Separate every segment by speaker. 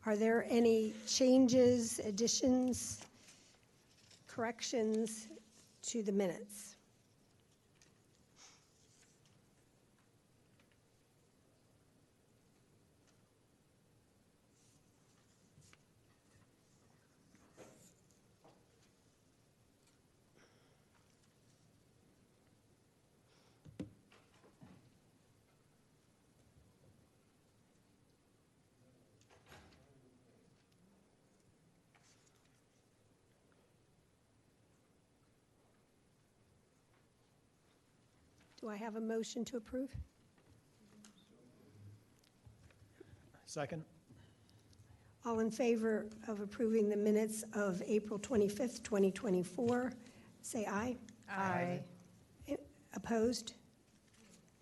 Speaker 1: Are there any changes, additions, corrections to the minutes? Do I have a motion to approve?
Speaker 2: Second.
Speaker 1: All in favor of approving the minutes of April 25th, 2024, say aye.
Speaker 3: Aye.
Speaker 1: Opposed?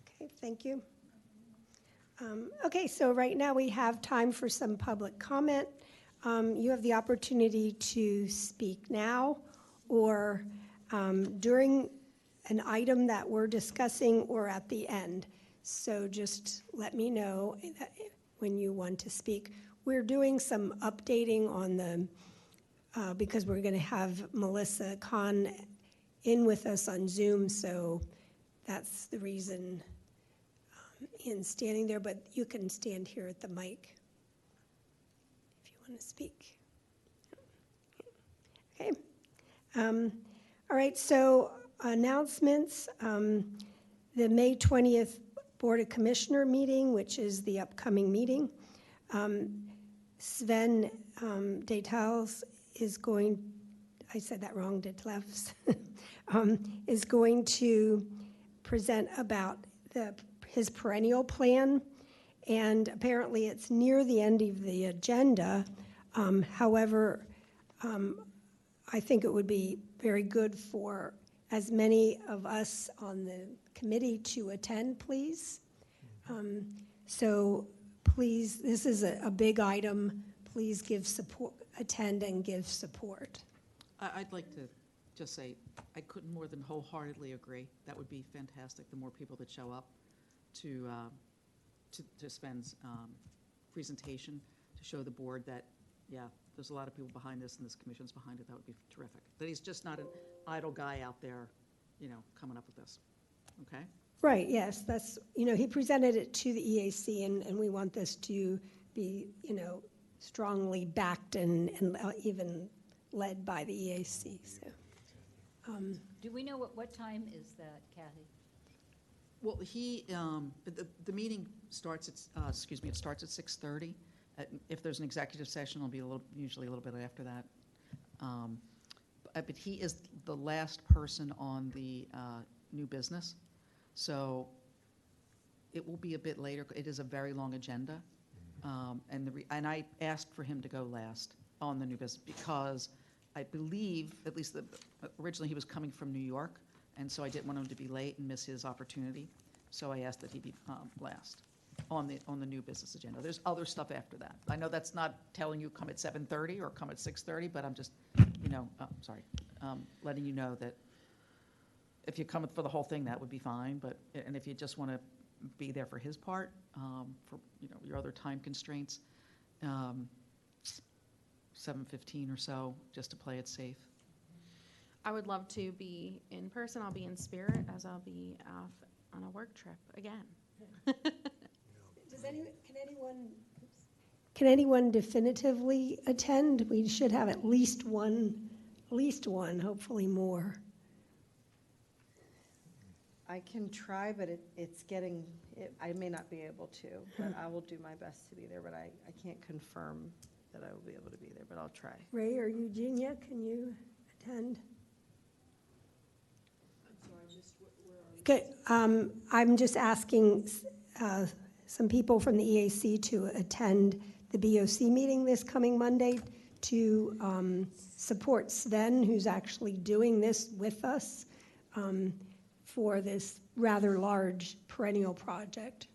Speaker 1: Okay, thank you. Okay, so right now we have time for some public comment. You have the opportunity to speak now or during an item that we're discussing or at the end. So just let me know when you want to speak. We're doing some updating on the, because we're going to have Melissa Kahn in with us on Zoom, so that's the reason in standing there, but you can stand here at the mic if you want to speak. Okay. All right, so announcements. The May 20th Board of Commissioner meeting, which is the upcoming meeting. Sven Detels is going, I said that wrong, Detlefs, is going to present about his perennial plan, and apparently it's near the end of the agenda. However, I think it would be very good for as many of us on the committee to attend, please. So please, this is a big item. Please give support, attend and give support.
Speaker 3: I'd like to just say I couldn't more than wholeheartedly agree. That would be fantastic, the more people that show up to Sven's presentation, to show the board that, yeah, there's a lot of people behind this and this commission's behind it. That would be terrific. That he's just not an idle guy out there, you know, coming up with this. Okay?
Speaker 1: Right, yes, that's, you know, he presented it to the EAC, and we want this to be, you know, strongly backed and even led by the EAC, so.
Speaker 4: Do we know what time is that, Kathy?
Speaker 3: Well, the meeting starts at, it starts at 6:30. If there's an executive session, it'll be usually a little bit after that. But he is the last person on the new business, so it will be a bit later. It is a very long agenda, and I asked for him to go last on the new business because I believe, at least originally he was coming from New York, and so I didn't want him to be late and miss his opportunity. So I asked that he be last on the new business agenda. There's other stuff after that. I know that's not telling you come at 7:30 or come at 6:30, but I'm just, you know, letting you know that if you come for the whole thing, that would be fine. And if you just want to be there for his part, for your other time constraints, 7:15 or so, just to play it safe.
Speaker 5: I would love to be in person. I'll be in spirit, as I'll be off on a work trip again.
Speaker 1: Can anyone definitively attend? We should have at least one, hopefully more.
Speaker 6: I can try, but I may not be able to, but I will do my best to be there, but I can't confirm that I will be able to be there, but I'll try.
Speaker 1: Ray or Eugenia, can you attend? Okay, I'm just asking some people from the EAC to attend the BOC meeting this coming Monday to support Sven, who's actually doing this with us for this rather large perennial project.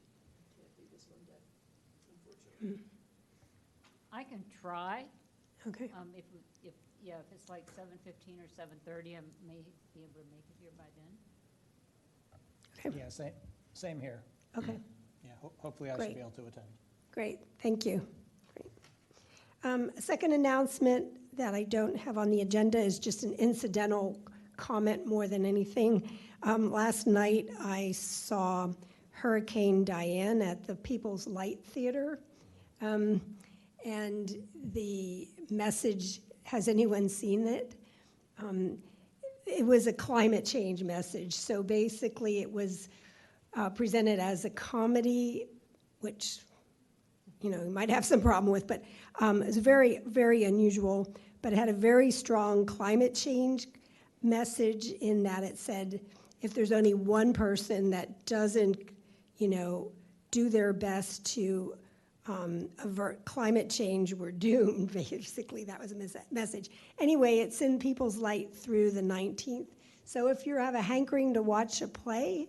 Speaker 4: I can try.
Speaker 1: Okay.
Speaker 4: If it's like 7:15 or 7:30, I may be able to make it here by then.
Speaker 1: Okay.
Speaker 2: Yeah, same here.
Speaker 1: Okay.
Speaker 2: Yeah, hopefully I
Speaker 1: Great.
Speaker 2: should be able to attend.
Speaker 1: Great, thank you. Great. A second announcement that I don't have on the agenda is just an incidental comment more than anything. Last night, I saw Hurricane Diane at the People's Light Theater. And the message, has anyone seen it? It was a climate change message. So basically, it was presented as a comedy, which, you know, you might have some problem with, but it was very, very unusual. But it had a very strong climate change message in that it said, if there's only one person that doesn't, you know, do their best to avert climate change, we're doomed. Basically, that was a message. Anyway, it's in People's Light through the 19th. So if you have a hankering to watch a play,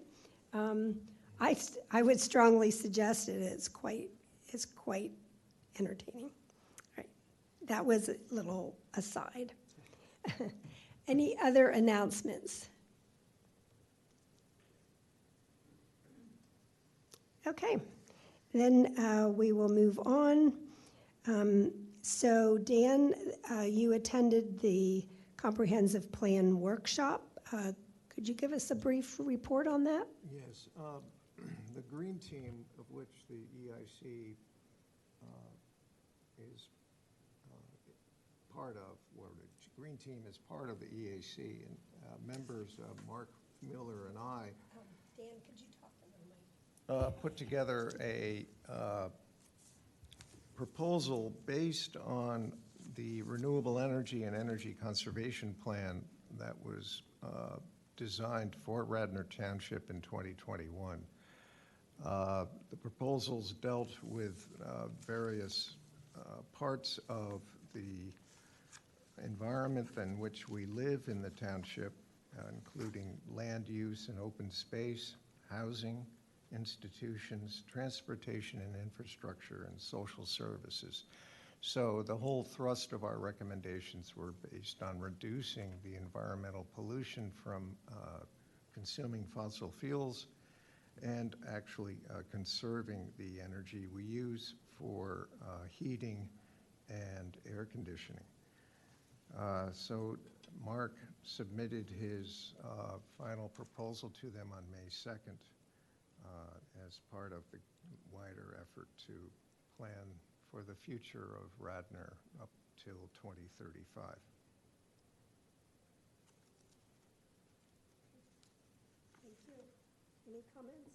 Speaker 1: I would strongly suggest it. It's quite entertaining. All right. That was a little aside. Any other announcements? Okay. Then we will move on. So Dan, you attended the comprehensive plan workshop. Could you give us a brief report on that?
Speaker 7: Yes. The Green Team, of which the EIC is part of, or the Green Team is part of the EAC, and members Mark Miller and I
Speaker 1: Dan, could you talk to the mic?
Speaker 7: put together a proposal based on the renewable energy and energy conservation plan that was designed for Radnor Township in 2021. The proposals dealt with various parts of the environment in which we live in the township, including land use and open space, housing, institutions, transportation and infrastructure, and social services. So the whole thrust of our recommendations were based on reducing the environmental pollution from consuming fossil fuels and actually conserving the energy we use for heating and air conditioning. So Mark submitted his final proposal to them on May 2nd as part of the wider effort to plan for the future of Radnor up till 2035.
Speaker 1: Thank you. Any comments?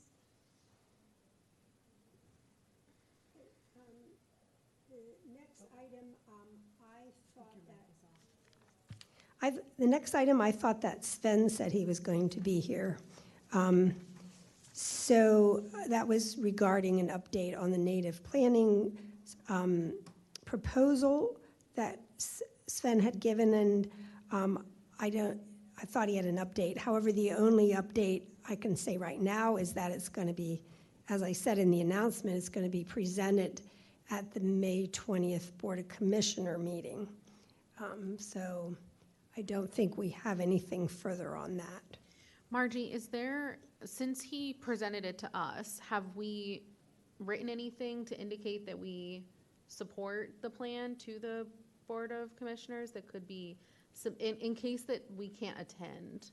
Speaker 1: Okay, the next item, the next item, I thought that Sven said he was going to be here. So that was regarding an update on the native planning proposal that Sven had given, and I thought he had an update. However, the only update I can say right now is that it's going to be, as I said in the announcement, it's going to be presented at the May 20th Board of Commissioner meeting. So I don't think we have anything further on that.
Speaker 5: Margie, is there, since he presented it to us, have we written anything to indicate that we support the plan to the Board of Commissioners that could be, in case that we can't attend?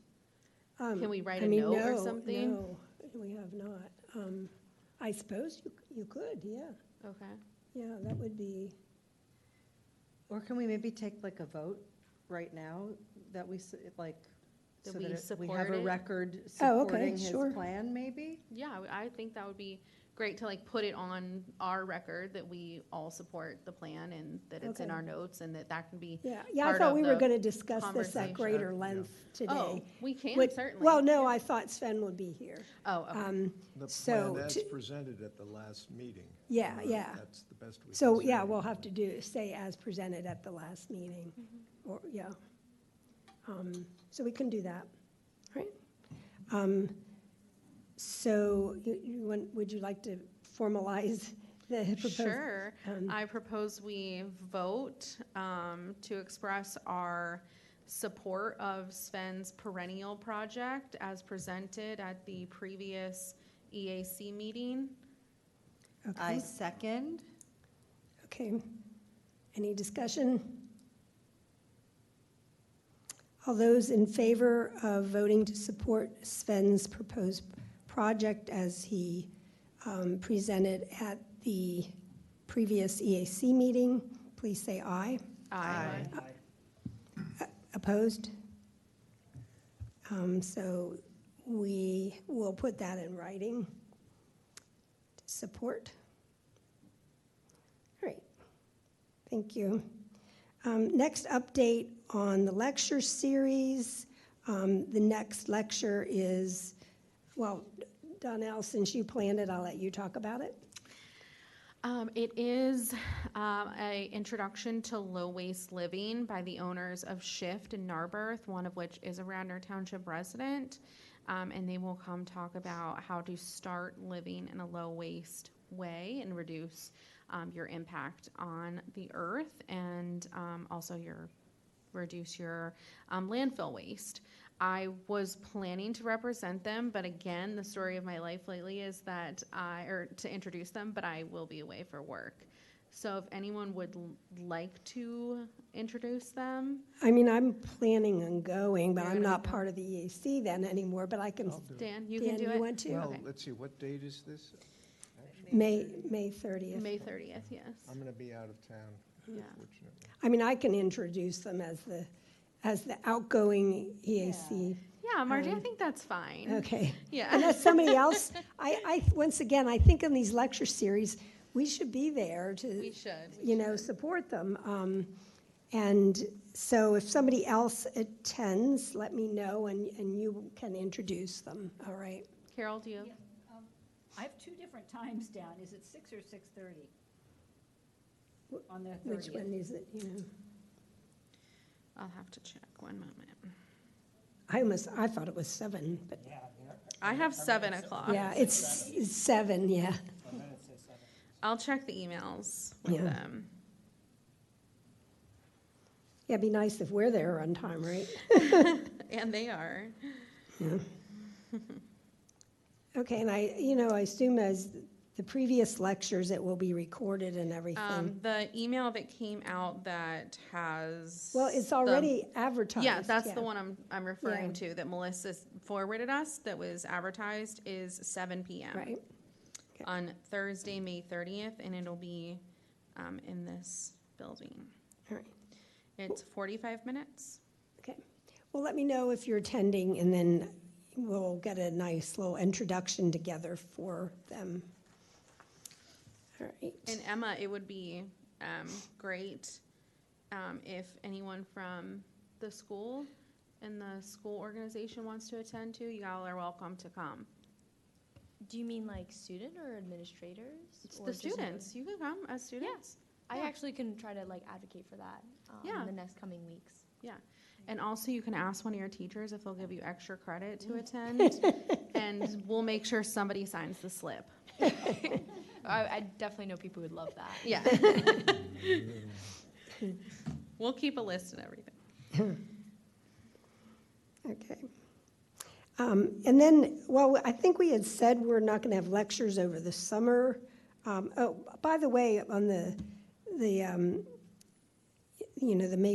Speaker 5: Can we write a note or something?
Speaker 1: No, we have not. I suppose you could, yeah.
Speaker 5: Okay.
Speaker 1: Yeah, that would be,
Speaker 6: Or can we maybe take like a vote right now that we, like,
Speaker 5: That
Speaker 6: so
Speaker 5: we
Speaker 6: that we have
Speaker 5: support
Speaker 6: a
Speaker 5: it?
Speaker 6: record
Speaker 1: Oh, okay,
Speaker 6: supporting his
Speaker 1: sure.
Speaker 6: plan, maybe?
Speaker 5: Yeah, I think that would be great to like put it on our record that we all support the plan and that it's in
Speaker 1: Okay.
Speaker 5: our notes and that can be.
Speaker 1: yeah. I
Speaker 5: part
Speaker 1: thought
Speaker 5: of
Speaker 1: we were
Speaker 5: the
Speaker 1: going to discuss this
Speaker 5: conversation.
Speaker 1: at greater length today.
Speaker 5: Oh, we can
Speaker 1: Would-
Speaker 5: certainly.
Speaker 1: Well, no, I thought Sven would be here.
Speaker 5: Oh, okay.
Speaker 7: The
Speaker 1: So
Speaker 7: plan as
Speaker 1: to-
Speaker 7: presented at the last meeting.
Speaker 1: Yeah, yeah.
Speaker 7: That's the best we can
Speaker 1: So,
Speaker 7: say.
Speaker 1: yeah, we'll have to say as presented at the last meeting,
Speaker 5: Mm-hmm.
Speaker 1: or, yeah. So we can do that, right? So would you like to formalize the proposal?
Speaker 5: Sure. I propose we vote to express our support of Sven's perennial project as presented at the previous EAC meeting.
Speaker 6: I
Speaker 1: Okay,
Speaker 6: second.
Speaker 1: okay. Any discussion? All those in favor of voting to support Sven's proposed project as he presented at the previous EAC meeting, please say aye.
Speaker 5: Aye.
Speaker 1: Opposed? So we will put that in writing to support. All right, thank you. Next update on the lecture series. The next lecture is, well, Donnell, since you planned it, I'll let you talk about it.
Speaker 5: It is a introduction to low-waste living by the owners of Shift in Narberth, one of which is a Radnor Township resident. And they will come talk about how to start living in a low-waste way and reduce your impact on the earth and also reduce your landfill waste. I was planning to represent them, but again, the story of my life lately is that to introduce them, but I will be away for work. So if anyone would like to introduce them.
Speaker 1: I mean, I'm planning on going, but
Speaker 5: You're
Speaker 1: I'm
Speaker 5: gonna
Speaker 1: not
Speaker 5: go.
Speaker 1: part of the EAC then anymore, but I can,
Speaker 5: Dan, you can
Speaker 1: Dan,
Speaker 5: do
Speaker 1: you
Speaker 5: it?
Speaker 1: want to?
Speaker 7: Well,
Speaker 5: Okay.
Speaker 7: let's see, what date is this?
Speaker 1: May 30th.
Speaker 5: May 30th, yes.
Speaker 7: I'm going to be out of town,
Speaker 5: Yeah.
Speaker 7: unfortunately.
Speaker 1: I mean, I can introduce them as the outgoing EAC.
Speaker 5: Yeah, Margie, I think that's fine.
Speaker 1: Okay.
Speaker 5: Yeah.
Speaker 1: Unless somebody else, once again, I think in these lecture series, we should be there
Speaker 5: We
Speaker 1: to,
Speaker 5: should.
Speaker 1: support them. And so if somebody else attends, let me know and you can introduce them, all right?
Speaker 5: Carol, do you?
Speaker 4: Yeah, I have two different times down. Is it 6 or 6:30? On the 30th?
Speaker 1: Which one is it,
Speaker 5: I'll have to check, 1 moment.
Speaker 1: I thought it was 7, but,
Speaker 5: I have 7 o'clock.
Speaker 1: yeah, it's 7, yeah.
Speaker 5: I'll check the emails with
Speaker 1: Yeah.
Speaker 5: them.
Speaker 1: Yeah, it'd be nice if we're there on time, right?
Speaker 5: And they are.
Speaker 1: Okay, and I assume as the previous lectures, it will be recorded and everything.
Speaker 5: The email that came out that has.
Speaker 1: Well, it's
Speaker 5: the-
Speaker 1: already advertised.
Speaker 5: Yeah, that's the one I'm referring
Speaker 1: Yeah.
Speaker 5: to, that Melissa forwarded us, that was advertised, is 7 PM.
Speaker 1: Right, Okay.
Speaker 5: On Thursday, May 30th, and it'll be in this building.
Speaker 1: all right,
Speaker 5: It's 45 minutes.
Speaker 1: okay. Well, let me know if you're attending, and then we'll get a nice little introduction together for them. All right.
Speaker 5: And Emma, it would be great if anyone from the school and the school organization wants to attend too. You all are welcome to come.
Speaker 8: Do you mean like student or administrators?
Speaker 5: It's
Speaker 8: or
Speaker 5: the
Speaker 8: just
Speaker 5: students. You can come as students.
Speaker 8: I
Speaker 5: Yeah.
Speaker 8: actually can try to like advocate for that
Speaker 5: Yeah.
Speaker 8: in the next coming weeks.
Speaker 5: And also you can ask one of your teachers if they'll give you extra credit to attend. And we'll make sure somebody signs the slip.
Speaker 8: I definitely know people would love that.
Speaker 5: Yeah. We'll keep a list and everything.
Speaker 1: Okay. And then, well, I think we had said we're not going to have lectures over the summer. Oh, by the way, on the May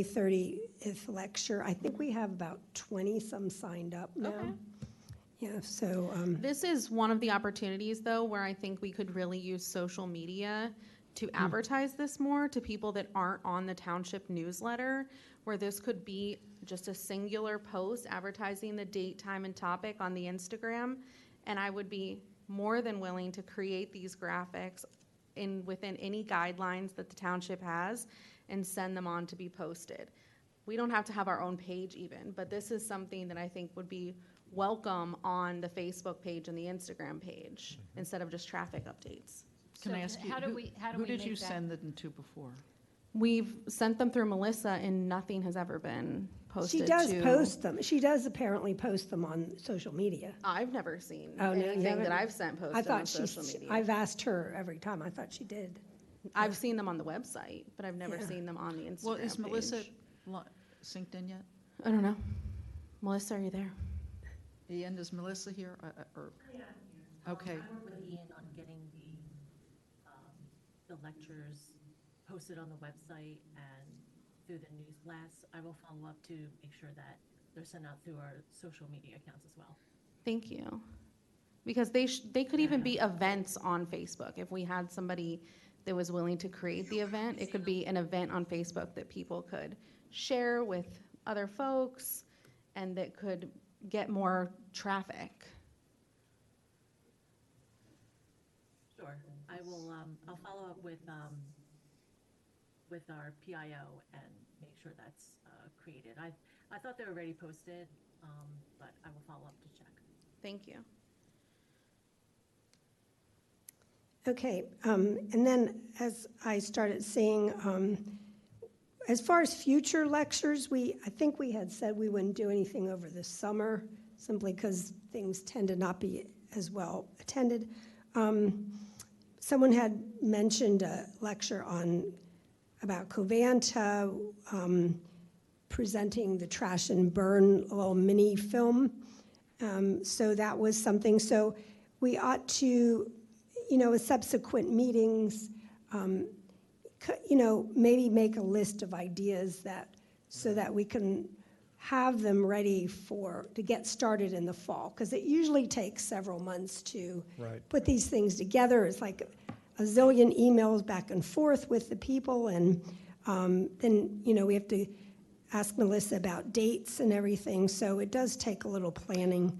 Speaker 1: 30th lecture, I think we have about 20-some signed up now.
Speaker 5: Okay.
Speaker 1: Yeah, so,
Speaker 5: This is one of the opportunities, though, where I think we could really use social media to advertise this more to people that aren't on the township newsletter, where this could be just a singular post advertising the date, time, and topic on the Instagram. And I would be more than willing to create these graphics within any guidelines that the township has and send them on to be posted. We don't have to have our own page even, but this is something that I think would be welcome on the Facebook page and the Instagram page, instead of just traffic updates.
Speaker 3: Can I
Speaker 4: So
Speaker 3: ask you,
Speaker 4: how do we
Speaker 3: who did you
Speaker 4: make that-
Speaker 3: send them to before?
Speaker 5: We've sent them through Melissa, and nothing has ever been posted
Speaker 1: she does
Speaker 5: to-
Speaker 1: post them. She does apparently post them on social media.
Speaker 5: I've never seen
Speaker 1: Oh, no, you
Speaker 5: anything
Speaker 1: haven't?
Speaker 5: that I've sent
Speaker 1: I
Speaker 5: posted on
Speaker 1: thought
Speaker 5: social media.
Speaker 1: I've asked her every time. I thought she did.
Speaker 5: I've seen them on the website, but I've never
Speaker 1: Yeah.
Speaker 5: seen them on the Instagram
Speaker 3: Well, is Melissa
Speaker 5: page.
Speaker 3: synced in yet?
Speaker 5: I don't know. Melissa, are you there?
Speaker 3: Ian, is Melissa here? Okay.
Speaker 9: I work with Ian on getting the lectures posted on the website and through the news blasts. I will follow up to make sure that they're sent out through our social media accounts as well.
Speaker 5: Thank you. Because they could even be events on Facebook. If we had somebody that was willing to create the event, it could be an event on Facebook that people could share with other folks and that could get more traffic.
Speaker 9: Sure. I will, I'll follow up with our PIO and make sure that's created. I thought they were already posted, but I will follow up to check.
Speaker 5: Thank you.
Speaker 1: Okay, and then as I started seeing, as far as future lectures, I think we had said we wouldn't do anything over the summer, simply because things tend to not be as well attended. Someone had mentioned a lecture about Covanta, presenting the Trash and Burn little mini film. So that was something. So we ought to, with subsequent meetings, maybe make a list of ideas so that we can have them ready to get started in the fall, because it usually takes several months to put these things together. It's like a zillion emails back and forth with the people, and then we have to ask Melissa about dates and everything, so it does take a little planning.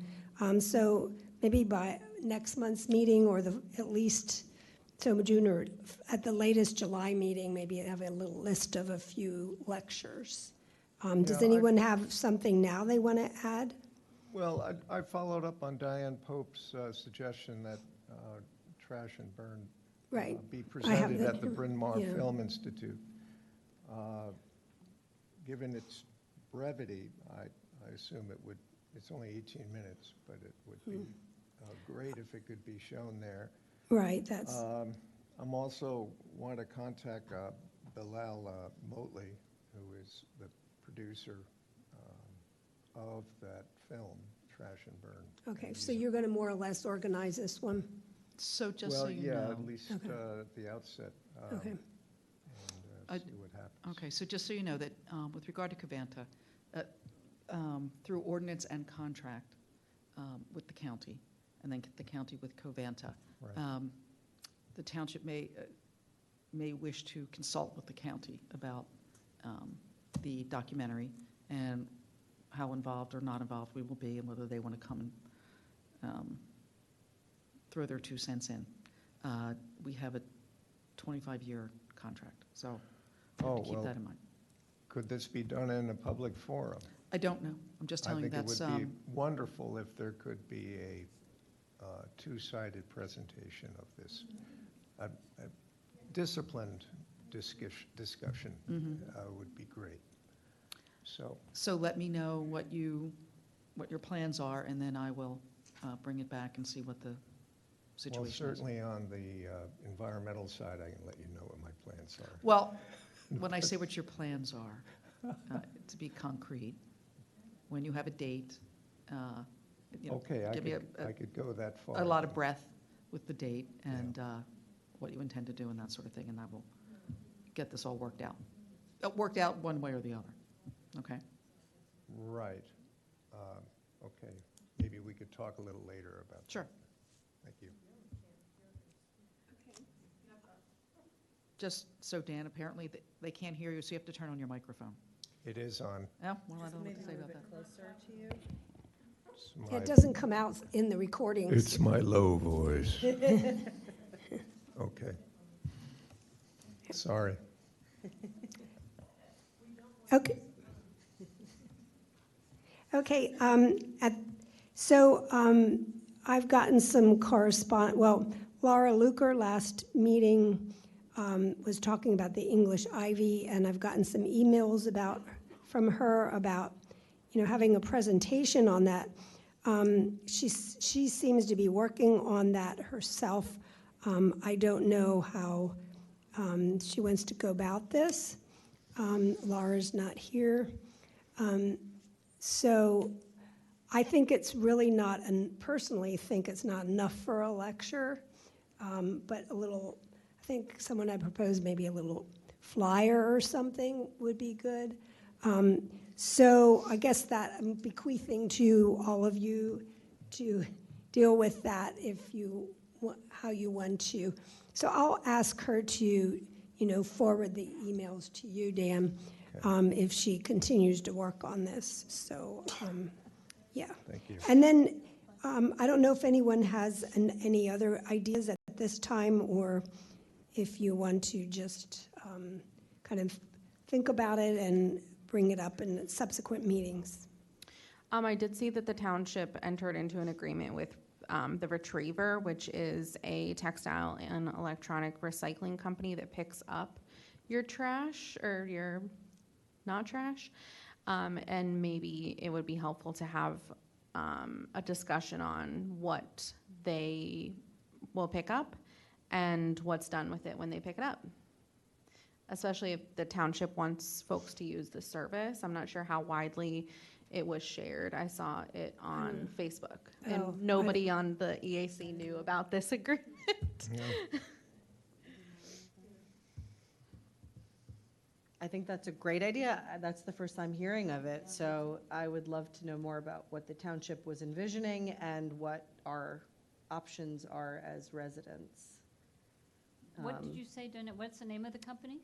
Speaker 1: So maybe by next month's meeting, or at least June, or at the latest July meeting, maybe have a little list of a few lectures. Does anyone have something now they want to add?
Speaker 7: Well, I followed up on Diane Pope's suggestion that Trash and Burn be presented at the Bryn Mawr Film Institute. Given its brevity, I assume it's only 18 minutes, but it would be great if it could be shown there.
Speaker 1: Right, that's...
Speaker 7: I'm also want to contact Bilal Motley, who is the producer of that film, Trash and Burn.
Speaker 1: Okay, so you're going to more or less organize this one?
Speaker 3: So just so you know.
Speaker 7: Well, yeah, at least at the outset.
Speaker 1: Okay.
Speaker 7: And see what happens.
Speaker 3: Okay, so just so you know that with regard to Covanta, through ordinance and contract with the county, and then the county with Covanta,
Speaker 7: Right.
Speaker 3: The township may wish to consult with the county about the documentary and how involved or not involved we will be, and whether they want to come and throw their 2 cents in. We have a 25-year contract, so we have to keep that in mind.
Speaker 7: Could this be done in a public forum?
Speaker 3: I don't know. I'm just telling you that's...
Speaker 7: I think it would be wonderful if there could be a two-sided presentation of this. A disciplined discussion would be great.
Speaker 3: So let me know what your plans are, and then I will bring it back and see what the situation is.
Speaker 7: Well, certainly on the environmental side, I can let you know what my plans are.
Speaker 3: Well, when I say what your plans are, to be concrete, when you have a date,
Speaker 7: Okay,
Speaker 3: give me
Speaker 7: I could go that far.
Speaker 3: a lot of breadth with the date and what you intend to do and that sort of thing, and I will get this all worked out. Worked out one way or the other, okay?
Speaker 7: Right. Okay, maybe we could talk a little later about that.
Speaker 3: Sure.
Speaker 7: Thank you.
Speaker 3: Just so, Dan, apparently they can't hear you, so you have to turn on your microphone.
Speaker 7: It is on.
Speaker 3: Oh, well, I don't know what to say about that.
Speaker 6: Closer to you.
Speaker 1: It doesn't come out in the recordings.
Speaker 7: It's my low voice. Okay. Sorry.
Speaker 1: Okay. Okay, I've gotten some Laura Luker last meeting was talking about the English Ivy, and I've gotten some emails from her about, having a presentation on that. She seems to be working on that herself. I don't know how she wants to go about this. Laura's not here. So I think it's really not, and personally think it's not enough for a lecture, but I think someone had proposed maybe a little flyer or something would be good. So I guess that I'm bequeathing to all of you to deal with that if you, how you want to. So I'll ask her to, forward the emails to you, Dan, if she continues to work on this. So, yeah.
Speaker 7: Thank you.
Speaker 1: And then, I don't know if anyone has any other ideas at this time, or if you want to just kind of think about it and bring it up in subsequent meetings.
Speaker 5: I did see that the township entered into an agreement with the Retriever, which is a textile and electronic recycling company that picks up your trash or your not trash. And maybe it would be helpful to have a discussion on what they will pick up and what's done with it when they pick it up. Especially if the township wants folks to use the service. I'm not sure how widely it was shared. I saw it on Facebook, and
Speaker 1: Oh,
Speaker 5: nobody on the EAC knew about this agreement.
Speaker 7: Yeah.
Speaker 6: I think that's a great idea. That's the first time hearing of it. So I would love to know more about what the township was envisioning and what our options are as residents.
Speaker 4: What did you say, Donna? What's the name of the company?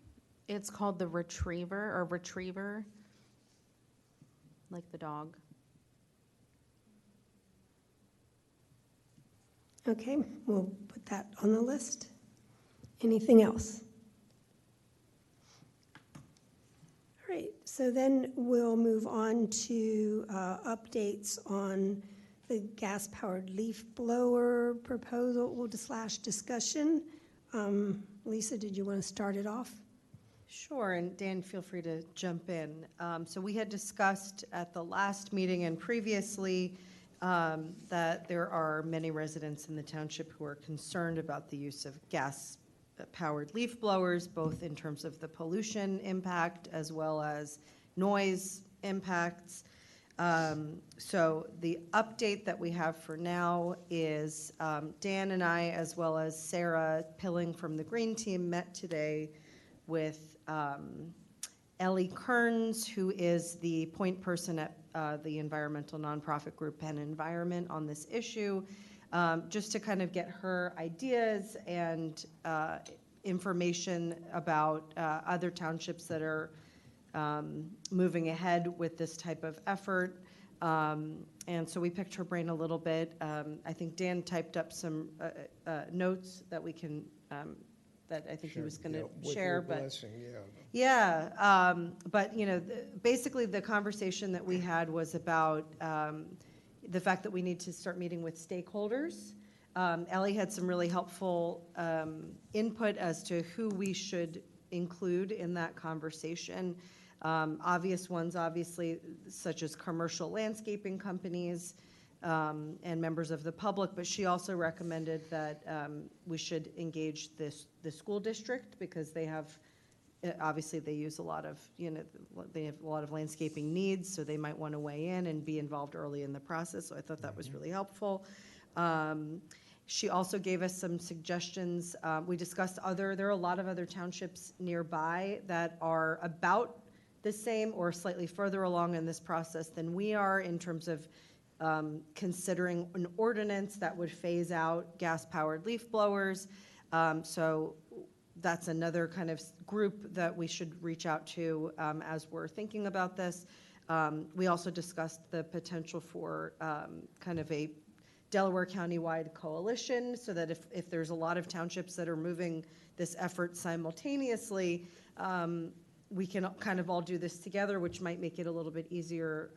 Speaker 5: It's called the Retriever, like the dog.
Speaker 1: Okay, we'll put that on the list. Anything else? All right, so then we'll move on to updates on the gas-powered leaf blower proposal / discussion. Lisa, did you want to start it off?
Speaker 6: Sure, and Dan, feel free to jump in. So we had discussed at the last meeting and previously that there are many residents in the township who are concerned about the use of gas-powered leaf blowers, both in terms of the pollution impact as well as noise impacts. So the update that we have for now is Dan and I, as well as Sarah Pilling from the Green Team, met today with Ellie Kearns, who is the point person at the environmental nonprofit group Penn Environment on this issue, just to kind of get her ideas and information about other townships that are moving ahead with this type of effort. And so we picked her brain a little bit. I think Dan typed up some notes that we can that I think he was going to share.
Speaker 7: With your blessing,
Speaker 6: yeah. But basically the conversation that we had was about the fact that we need to start meeting with stakeholders. Ellie had some really helpful input as to who we should include in that conversation. Obvious ones, obviously, such as commercial landscaping companies and members of the public, but she also recommended that we should engage the school district because they have, obviously they use a lot of, they have a lot of landscaping needs, so they might want to weigh in and be involved early in the process, so I thought that was really helpful. She also gave us some suggestions. We discussed there are a lot of other townships nearby that are about the same or slightly further along in this process than we are in terms of considering an ordinance that would phase out gas-powered leaf blowers. So that's another kind of group that we should reach out to as we're thinking about this. We also discussed the potential for kind of a Delaware County-wide coalition so that if there's a lot of townships that are moving this effort simultaneously, we can kind of all do this together, which might make it a little bit easier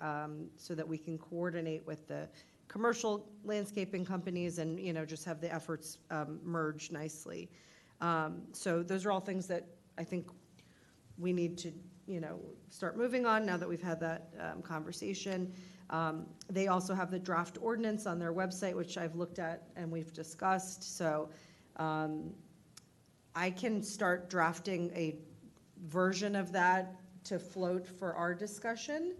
Speaker 6: so that we can coordinate with the commercial landscaping companies and, just have the efforts merge nicely. So those are all things that I think we need to, start moving on now that we've had that conversation. They also have the draft ordinance on their website, which I've looked at and we've discussed. So I can start drafting a version of that to float for our discussion.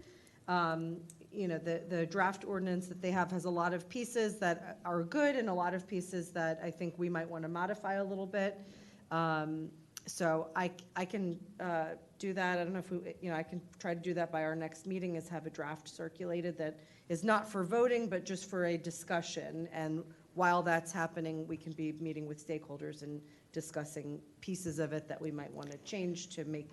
Speaker 6: The draft ordinance that they have has a lot of pieces that are good and a lot of pieces that I think we might want to modify a little bit. So I can do that. I don't know if we, I can try to do that by our next meeting, is have a draft circulated that is not for voting, but just for a discussion. And while that's happening, we can be meeting with stakeholders and discussing pieces of it that we might want to change to make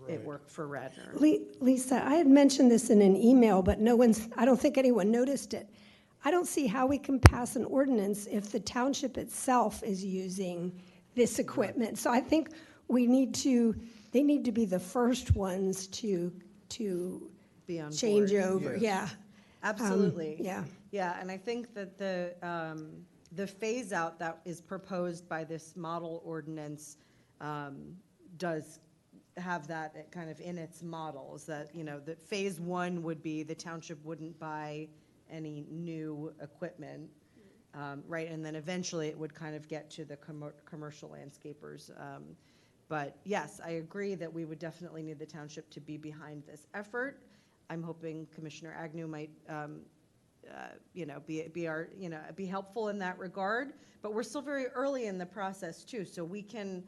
Speaker 6: it
Speaker 7: Right.
Speaker 6: work for Radnor.
Speaker 1: Lisa, I had mentioned this in an email, but I don't think anyone noticed it. I don't see how we can pass an ordinance if the township itself is using this equipment. So I think they need to be the first ones to
Speaker 6: Be on
Speaker 1: change
Speaker 6: board.
Speaker 1: over,
Speaker 7: Yes.
Speaker 1: yeah.
Speaker 6: Absolutely.
Speaker 1: Yeah.
Speaker 6: Yeah, and I think that the phase-out that is proposed by this model ordinance does have that kind of in its models, that, that phase one would be the township wouldn't buy any new equipment, right? And then eventually it would kind of get to the commercial landscapers. But yes, I agree that we would definitely need the township to be behind this effort. I'm hoping Commissioner Agnew might, be helpful in that regard. But we're still very early in the process too, so we can,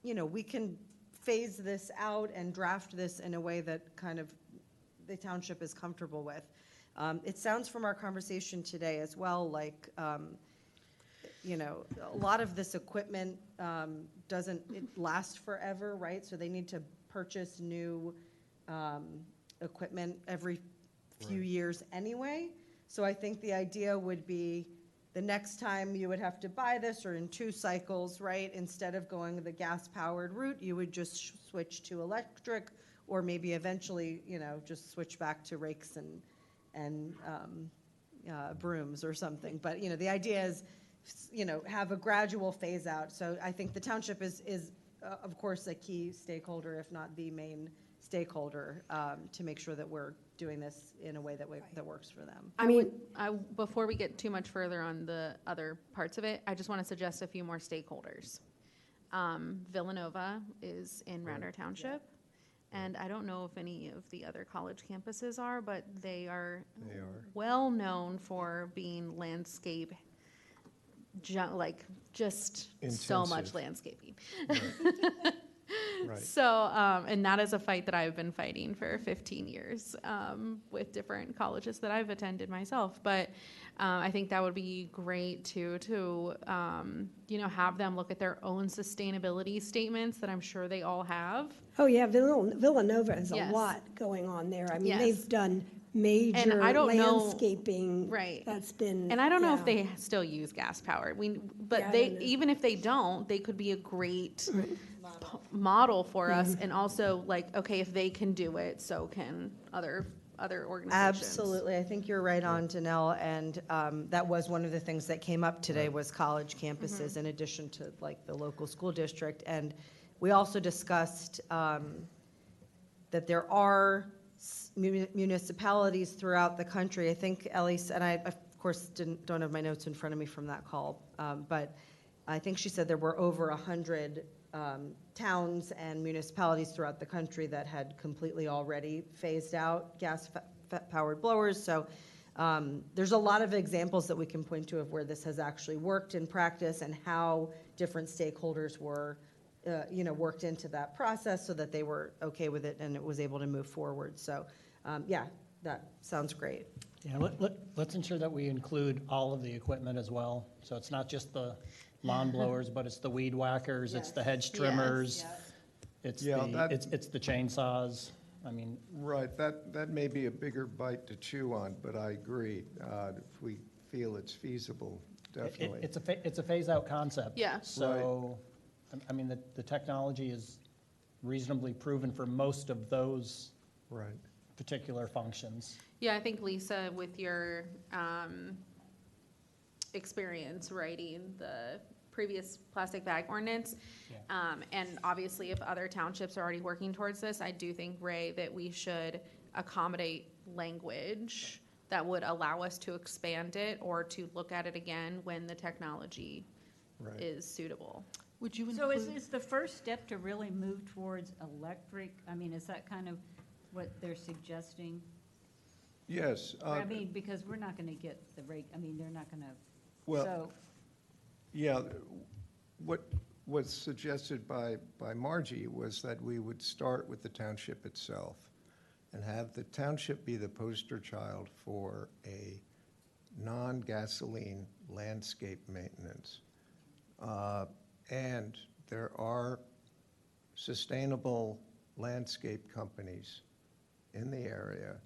Speaker 6: we can phase this out and draft this in a way that kind of the township is comfortable with. It sounds from our conversation today as well like, a lot of this equipment doesn't last forever, right? So they need to purchase new equipment every few
Speaker 7: Right.
Speaker 6: years anyway. So I think the idea would be the next time you would have to buy this, or in 2 cycles, right? Instead of going the gas-powered route, you would just switch to electric, or maybe eventually, just switch back to rakes and brooms or something. But, the idea is, have a gradual phase out. So I think the township is of course, a key stakeholder, if not the main stakeholder, to make sure that we're doing this in a way that works for them.
Speaker 5: Before we get too much further on the other parts of it, I just want to suggest a few more stakeholders. Villanova is in Radnor Township, and I don't know if any of the other college campuses are, but they are
Speaker 7: They are.
Speaker 5: well known for being landscape, just so much
Speaker 7: Intensive.
Speaker 5: landscaping.
Speaker 7: Right.
Speaker 5: So, and that is a fight that I've been fighting for 15 years with different colleges that I've attended myself. But I think that would be great to have them look at their own sustainability statements that I'm sure they all have.
Speaker 1: Oh, yeah, Villanova has a
Speaker 5: Yes.
Speaker 1: lot going on there. I mean,
Speaker 5: Yes.
Speaker 1: they've done major
Speaker 5: I don't know-
Speaker 1: landscaping.
Speaker 5: Right.
Speaker 1: That's been.
Speaker 5: And I don't know if
Speaker 1: yeah.
Speaker 5: they still use gas powered. But
Speaker 1: Yeah, I
Speaker 5: they,
Speaker 1: don't know.
Speaker 5: even if they don't, they could be a great model for us. And also, okay, if they can do it, so can other organizations.
Speaker 6: Absolutely. I think you're right on, Danelle. And that was one of the things that came up today was college campuses in addition to the local school district. And we also discussed that there are municipalities throughout the country. I think Ellie, and I, of course, don't have my notes in front of me from that call, but I think she said there were over 100 towns and municipalities throughout the country that had completely already phased out gas-powered blowers. So there's a lot of examples that we can point to of where this has actually worked in practice and how different stakeholders were worked into that process so that they were okay with it and it was able to move forward. So, yeah, that sounds great.
Speaker 2: Yeah, let's ensure that we include all of the equipment as well. So it's not just the lawn blowers, but it's the weed whackers, it's the hedge trimmers, it's
Speaker 7: Yeah,
Speaker 2: it's the chainsaws. I mean,
Speaker 7: Right, that may be a bigger bite to chew on, but I agree. If we feel it's feasible, definitely.
Speaker 2: it's a phase-out concept.
Speaker 5: Yeah.
Speaker 2: So, I mean, the technology is reasonably proven for most of those
Speaker 7: Right.
Speaker 2: particular functions.
Speaker 5: Yeah, I think Lisa, with your experience writing the previous plastic bag ordinance, and obviously if other townships are already working towards this, I do think, Ray, that we should accommodate language that would allow us to expand it or to look at it again when the technology
Speaker 7: Right.
Speaker 5: is suitable.
Speaker 3: Would you
Speaker 4: So
Speaker 3: include?
Speaker 4: is the first step to really move towards electric? I mean, is that kind of what they're suggesting?
Speaker 7: Yes.
Speaker 4: I mean, because we're not going to get the rate, I mean, they're not going to,
Speaker 7: Well,
Speaker 4: so,
Speaker 7: yeah, what was suggested by Margie was that we would start with the township itself and have the township be the poster child for a non-gasoline landscape maintenance. And there are sustainable landscape companies in the area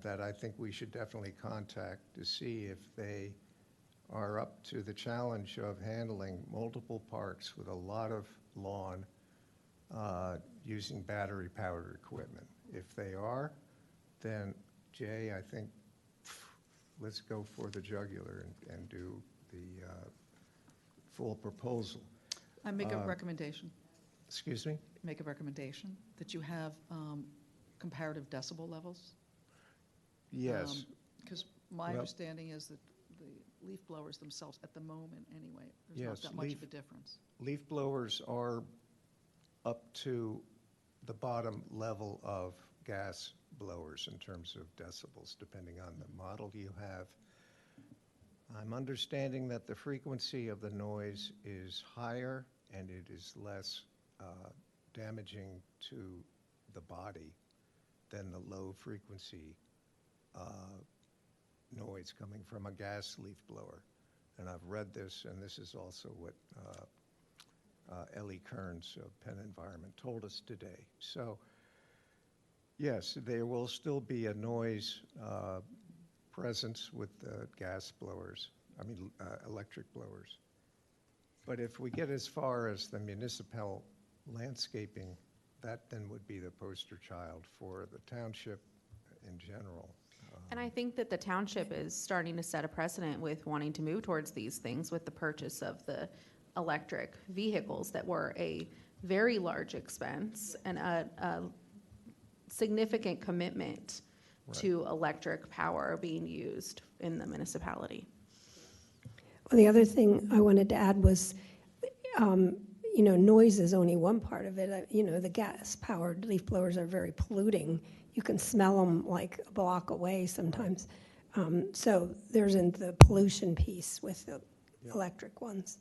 Speaker 7: that I think we should definitely contact to see if they are up to the challenge of handling multiple parks with a lot of lawn using battery-powered equipment. If they are, then Jay, I think let's go for the jugular and do the full proposal.
Speaker 3: I make a recommendation,
Speaker 7: Excuse me?
Speaker 3: make a recommendation that you have comparative decibel levels.
Speaker 7: Yes.
Speaker 3: Because my
Speaker 7: Well-
Speaker 3: understanding is that the leaf blowers themselves, at the moment anyway, there's not
Speaker 7: Yes,
Speaker 3: that much of a difference.
Speaker 7: Leaf blowers are up to the bottom level of gas blowers in terms of decibels, depending on the model you have. I'm understanding that the frequency of the noise is higher and it is less damaging to the body than the low frequency noise coming from a gas leaf blower. And I've read this, and this is also what Ellie Kearns of Penn Environment told us today. So, yes, there will still be a noise presence with the gas blowers, electric blowers. But if we get as far as the municipal landscaping, that then would be the poster child for the township in general.
Speaker 5: And I think that the township is starting to set a precedent with wanting to move towards these things with the purchase of the electric vehicles that were a very large expense and a significant commitment to electric power being used in the municipality.
Speaker 1: Well, the other thing I wanted to add was, noise is only one part of it. The gas-powered leaf blowers are very polluting. You can smell them like a block away sometimes. So there's the pollution piece with the electric ones.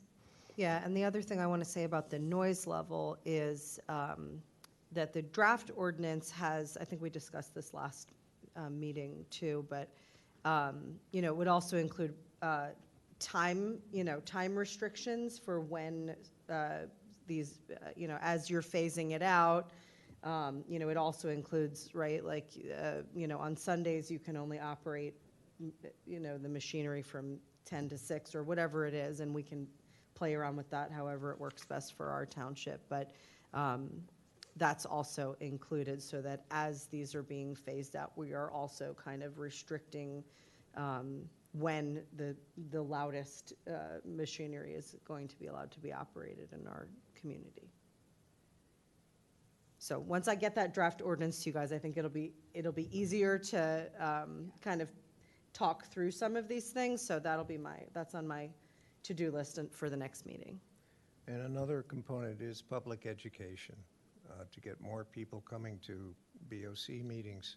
Speaker 6: Yeah, and the other thing I want to say about the noise level is that the draft ordinance has, I think we discussed this last meeting too, but, it would also include time restrictions for when these, as you're phasing it out. It also includes, right, like, on Sundays, you can only operate, the machinery from 10 to 6 or whatever it is, and we can play around with that however it works best for our township. But that's also included so that as these are being phased out, we are also kind of restricting when the loudest machinery is going to be allowed to be operated in our community. So once I get that draft ordinance to you guys, I think it'll be easier to kind of talk through some of these things. So that's on my to-do list for the next meeting.
Speaker 7: And another component is public education, to get more people coming to BOC meetings,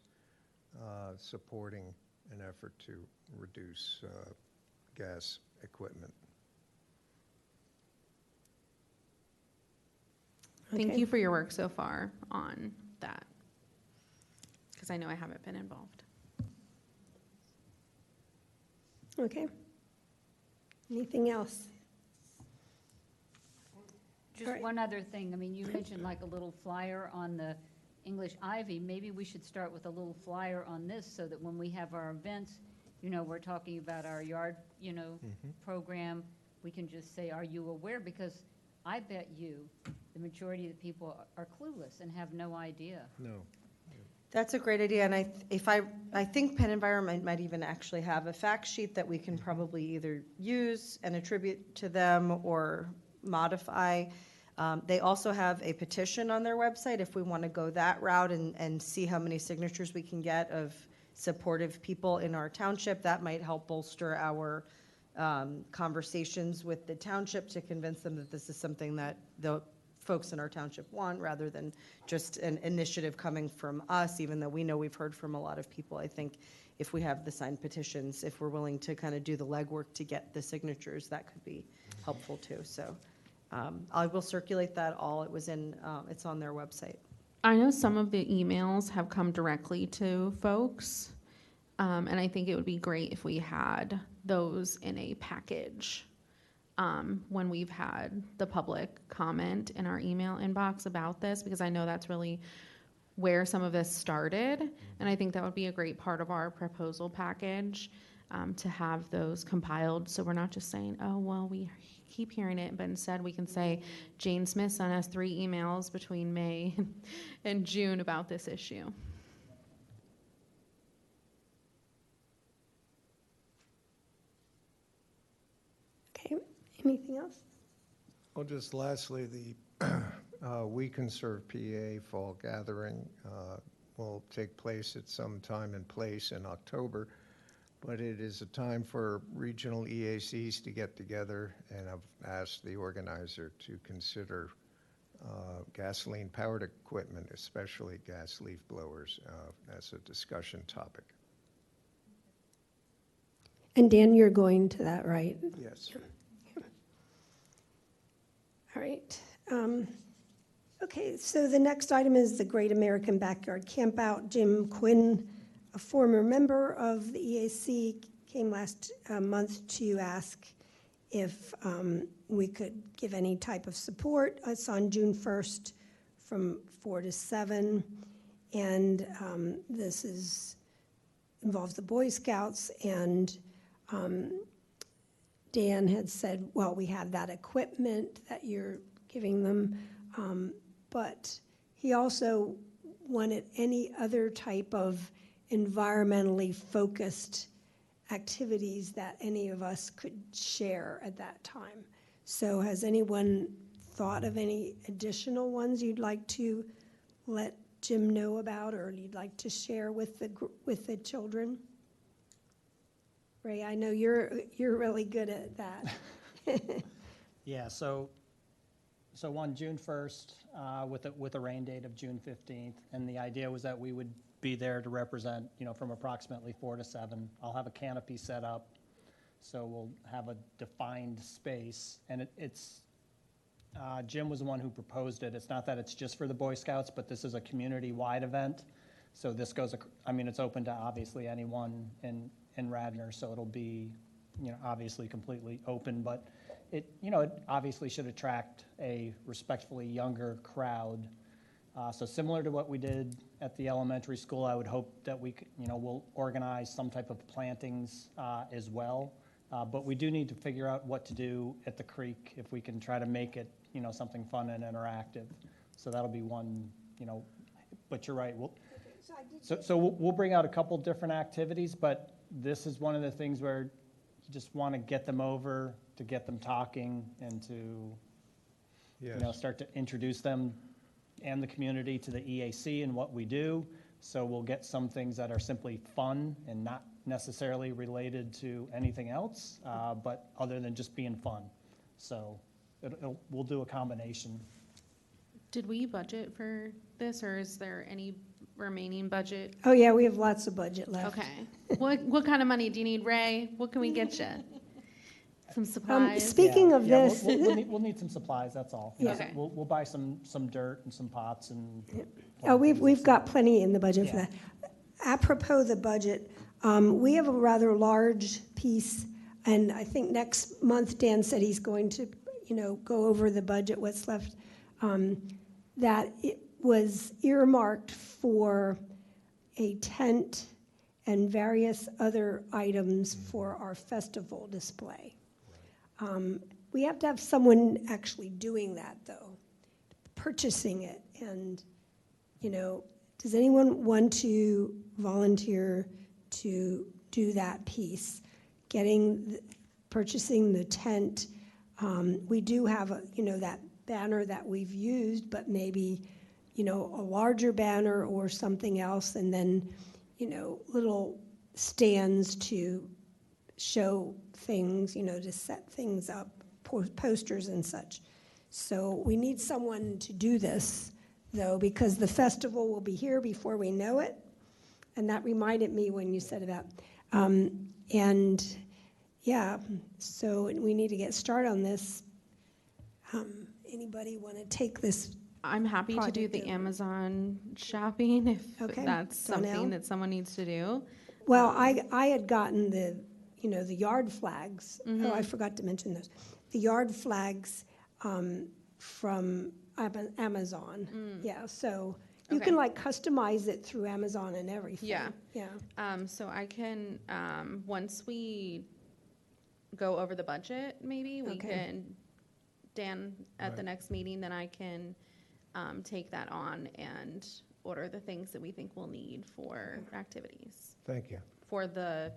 Speaker 7: supporting an effort to reduce gas equipment.
Speaker 5: Thank
Speaker 1: Okay.
Speaker 5: you for your work so far on that, because I know I haven't been involved.
Speaker 1: Okay. Anything else?
Speaker 4: Just
Speaker 1: Alright.
Speaker 4: one other thing, you mentioned like a little flyer on the English ivy. Maybe we should start with a little flyer on this so that when we have our events, we're talking about our yard, program, we can just say, are you aware? Because I bet you the majority of the people are clueless and have no idea.
Speaker 7: No.
Speaker 6: That's a great idea, and I think Penn Environment might even actually have a fact sheet that we can probably either use and attribute to them or modify. They also have a petition on their website if we want to go that route and see how many signatures we can get of supportive people in our township. That might help bolster our conversations with the township to convince them that this is something that the folks in our township want, rather than just an initiative coming from us, even though we know we've heard from a lot of people. I think if we have the signed petitions, if we're willing to kind of do the legwork to get the signatures, that could be helpful too. So I will circulate that all. It was in, it's on their website.
Speaker 5: I know some of the emails have come directly to folks, and I think it would be great if we had those in a package when we've had the public comment in our email inbox about this, because I know that's really where some of this started, and I think that would be a great part of our proposal package, to have those compiled, so we're not just saying, oh, well, we keep hearing it, but instead we can say, Jane Smith sent us 3 emails between May and June about this issue.
Speaker 1: Okay, anything else?
Speaker 7: Well, just lastly, the We Can Serve PA Fall Gathering will take place at some time and place in October, but it is a time for regional EACs to get together, and I've asked the organizer to consider gasoline-powered equipment, especially gas leaf blowers, as a discussion topic.
Speaker 1: And Dan, you're going to that, right?
Speaker 7: Yes.
Speaker 1: All right. Okay, so the next item is the Great American Backyard Campout. Jim Quinn, a former member of the EAC, came last month to ask if we could give any type of support. It's on June 1st from 4 to 7, and this involves the Boy Scouts, and Dan had said, well, we have that equipment that you're giving them, but he also wanted any other type of environmentally focused activities that any of us could share at that time. So has anyone thought of any additional ones you'd like to let Jim know about, or you'd like to share with the children? Ray, I know you're really good at that.
Speaker 2: Yeah, so on June 1st, with a rain date of June 15th, and the idea was that we would be there to represent, from approximately 4 to 7. I'll have a canopy set up, so we'll have a defined space, and it's Jim was the one who proposed it. It's not that it's just for the Boy Scouts, but this is a community-wide event, so this goes, it's open to obviously anyone in Radnor, so it'll be, obviously completely open, but it obviously should attract a respectfully younger crowd. So similar to what we did at the elementary school, I would hope that we could, we'll organize some type of plantings as well. But we do need to figure out what to do at the creek if we can try to make it, something fun and interactive. So that'll be one, but you're right. So we'll bring out a couple different activities, but this is one of the things where you just want to get them over, to get them talking, and to,
Speaker 7: Yes.
Speaker 2: start to introduce them and the community to the EAC and what we do. So we'll get some things that are simply fun and not necessarily related to anything else, but other than just being fun. So we'll do a combination.
Speaker 5: Did we budget for this, or is there any remaining budget?
Speaker 1: Oh, yeah, we have lots of budget left.
Speaker 5: Okay. What kind of money do you need, Ray? What can we get you? Some supplies?
Speaker 1: Speaking of
Speaker 2: Yeah,
Speaker 1: this,
Speaker 2: we'll need some supplies, that's all.
Speaker 5: Okay.
Speaker 2: We'll buy some dirt and some pots and.
Speaker 1: oh, we've got plenty in the budget for
Speaker 2: Yeah.
Speaker 1: that. Apropos the budget, we have a rather large piece, and I think next month Dan said he's going to, go over the budget, what's left, that it was earmarked for a tent and various other items for our festival display. We have to have someone actually doing that, though, purchasing it. And, does anyone want to volunteer to do that piece? Purchasing the tent. We do have, that banner that we've used, but maybe, a larger banner or something else, and then, little stands to show things, to set things up, posters and such. So we need someone to do this, though, because the festival will be here before we know it. And that reminded me when you said about, so we need to get started on this. anybody want to take this?
Speaker 5: I'm happy to do
Speaker 1: Project
Speaker 5: the
Speaker 1: over.
Speaker 5: Amazon shopping if
Speaker 1: Okay,
Speaker 5: that's
Speaker 1: Donnell?
Speaker 5: something that someone needs to do.
Speaker 1: Well, I had gotten the yard flags. Oh, I forgot to mention those. The yard flags from Amazon. Yeah, so you
Speaker 5: Okay.
Speaker 1: can like customize it through Amazon and everything.
Speaker 5: Yeah.
Speaker 1: Yeah.
Speaker 5: So I can, once we go over the budget, maybe we
Speaker 1: Okay.
Speaker 5: can, Dan, at the
Speaker 7: Right.
Speaker 5: next meeting, then I can take that on and order the things that we think we'll need for activities.
Speaker 7: Thank you.
Speaker 5: For the,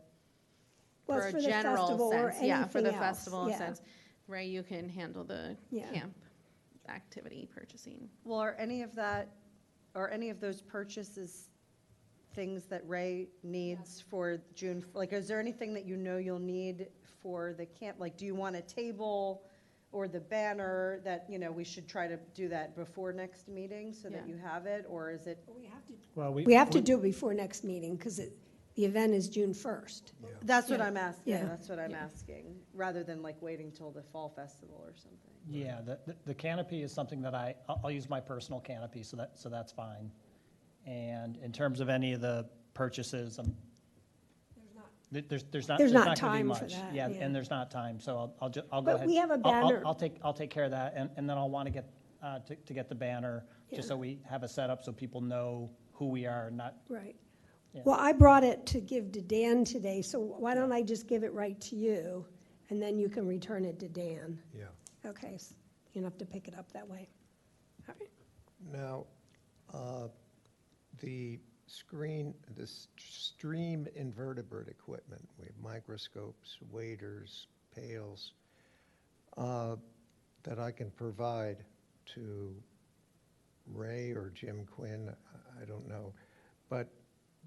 Speaker 1: Well,
Speaker 5: for
Speaker 1: it's
Speaker 5: a
Speaker 1: for the
Speaker 5: general
Speaker 1: festival or
Speaker 5: sense, yeah, for the
Speaker 1: anything else,
Speaker 5: festival
Speaker 1: yeah.
Speaker 5: sense. Ray, you can handle the
Speaker 1: Yeah.
Speaker 5: camp activity purchasing.
Speaker 6: Well, are any of those purchases things that Ray needs for June? Like, is there anything that you know you'll need for the camp? Like, do you want a table or the banner that, we should try to do that before next meeting so that
Speaker 5: Yeah.
Speaker 6: you have it? Or is it,
Speaker 2: Well,
Speaker 1: We have to do it before next meeting because the event is June 1st.
Speaker 6: that's what
Speaker 1: Yeah.
Speaker 6: I'm asking,
Speaker 1: Yeah.
Speaker 6: that's what I'm asking, rather than like waiting till the fall festival or something.
Speaker 2: Yeah, the canopy is something that I'll use my personal canopy, so that's fine. And in terms of any of the purchases, there's not
Speaker 1: There's not
Speaker 2: gonna be
Speaker 1: time for
Speaker 2: much.
Speaker 1: that,
Speaker 2: Yeah,
Speaker 1: yeah.
Speaker 2: and there's not time, so I'll go
Speaker 1: But
Speaker 2: ahead.
Speaker 1: we have a
Speaker 2: I'll-
Speaker 1: banner.
Speaker 2: I'll take care of that, and then I'll want to get, to get the banner, just
Speaker 1: Yeah.
Speaker 2: so we have a setup so people know who we are, not,
Speaker 1: Right.
Speaker 2: Yeah.
Speaker 1: Well, I brought it to give to Dan today, so why don't I just give it right to you, and then you can return it to Dan?
Speaker 7: Yeah.
Speaker 1: Okay, you don't have to pick it up that way. All right.
Speaker 7: Now, the stream invertebrate equipment, we have microscopes, waders, pails, that I can provide to Ray or Jim Quinn, I don't know. But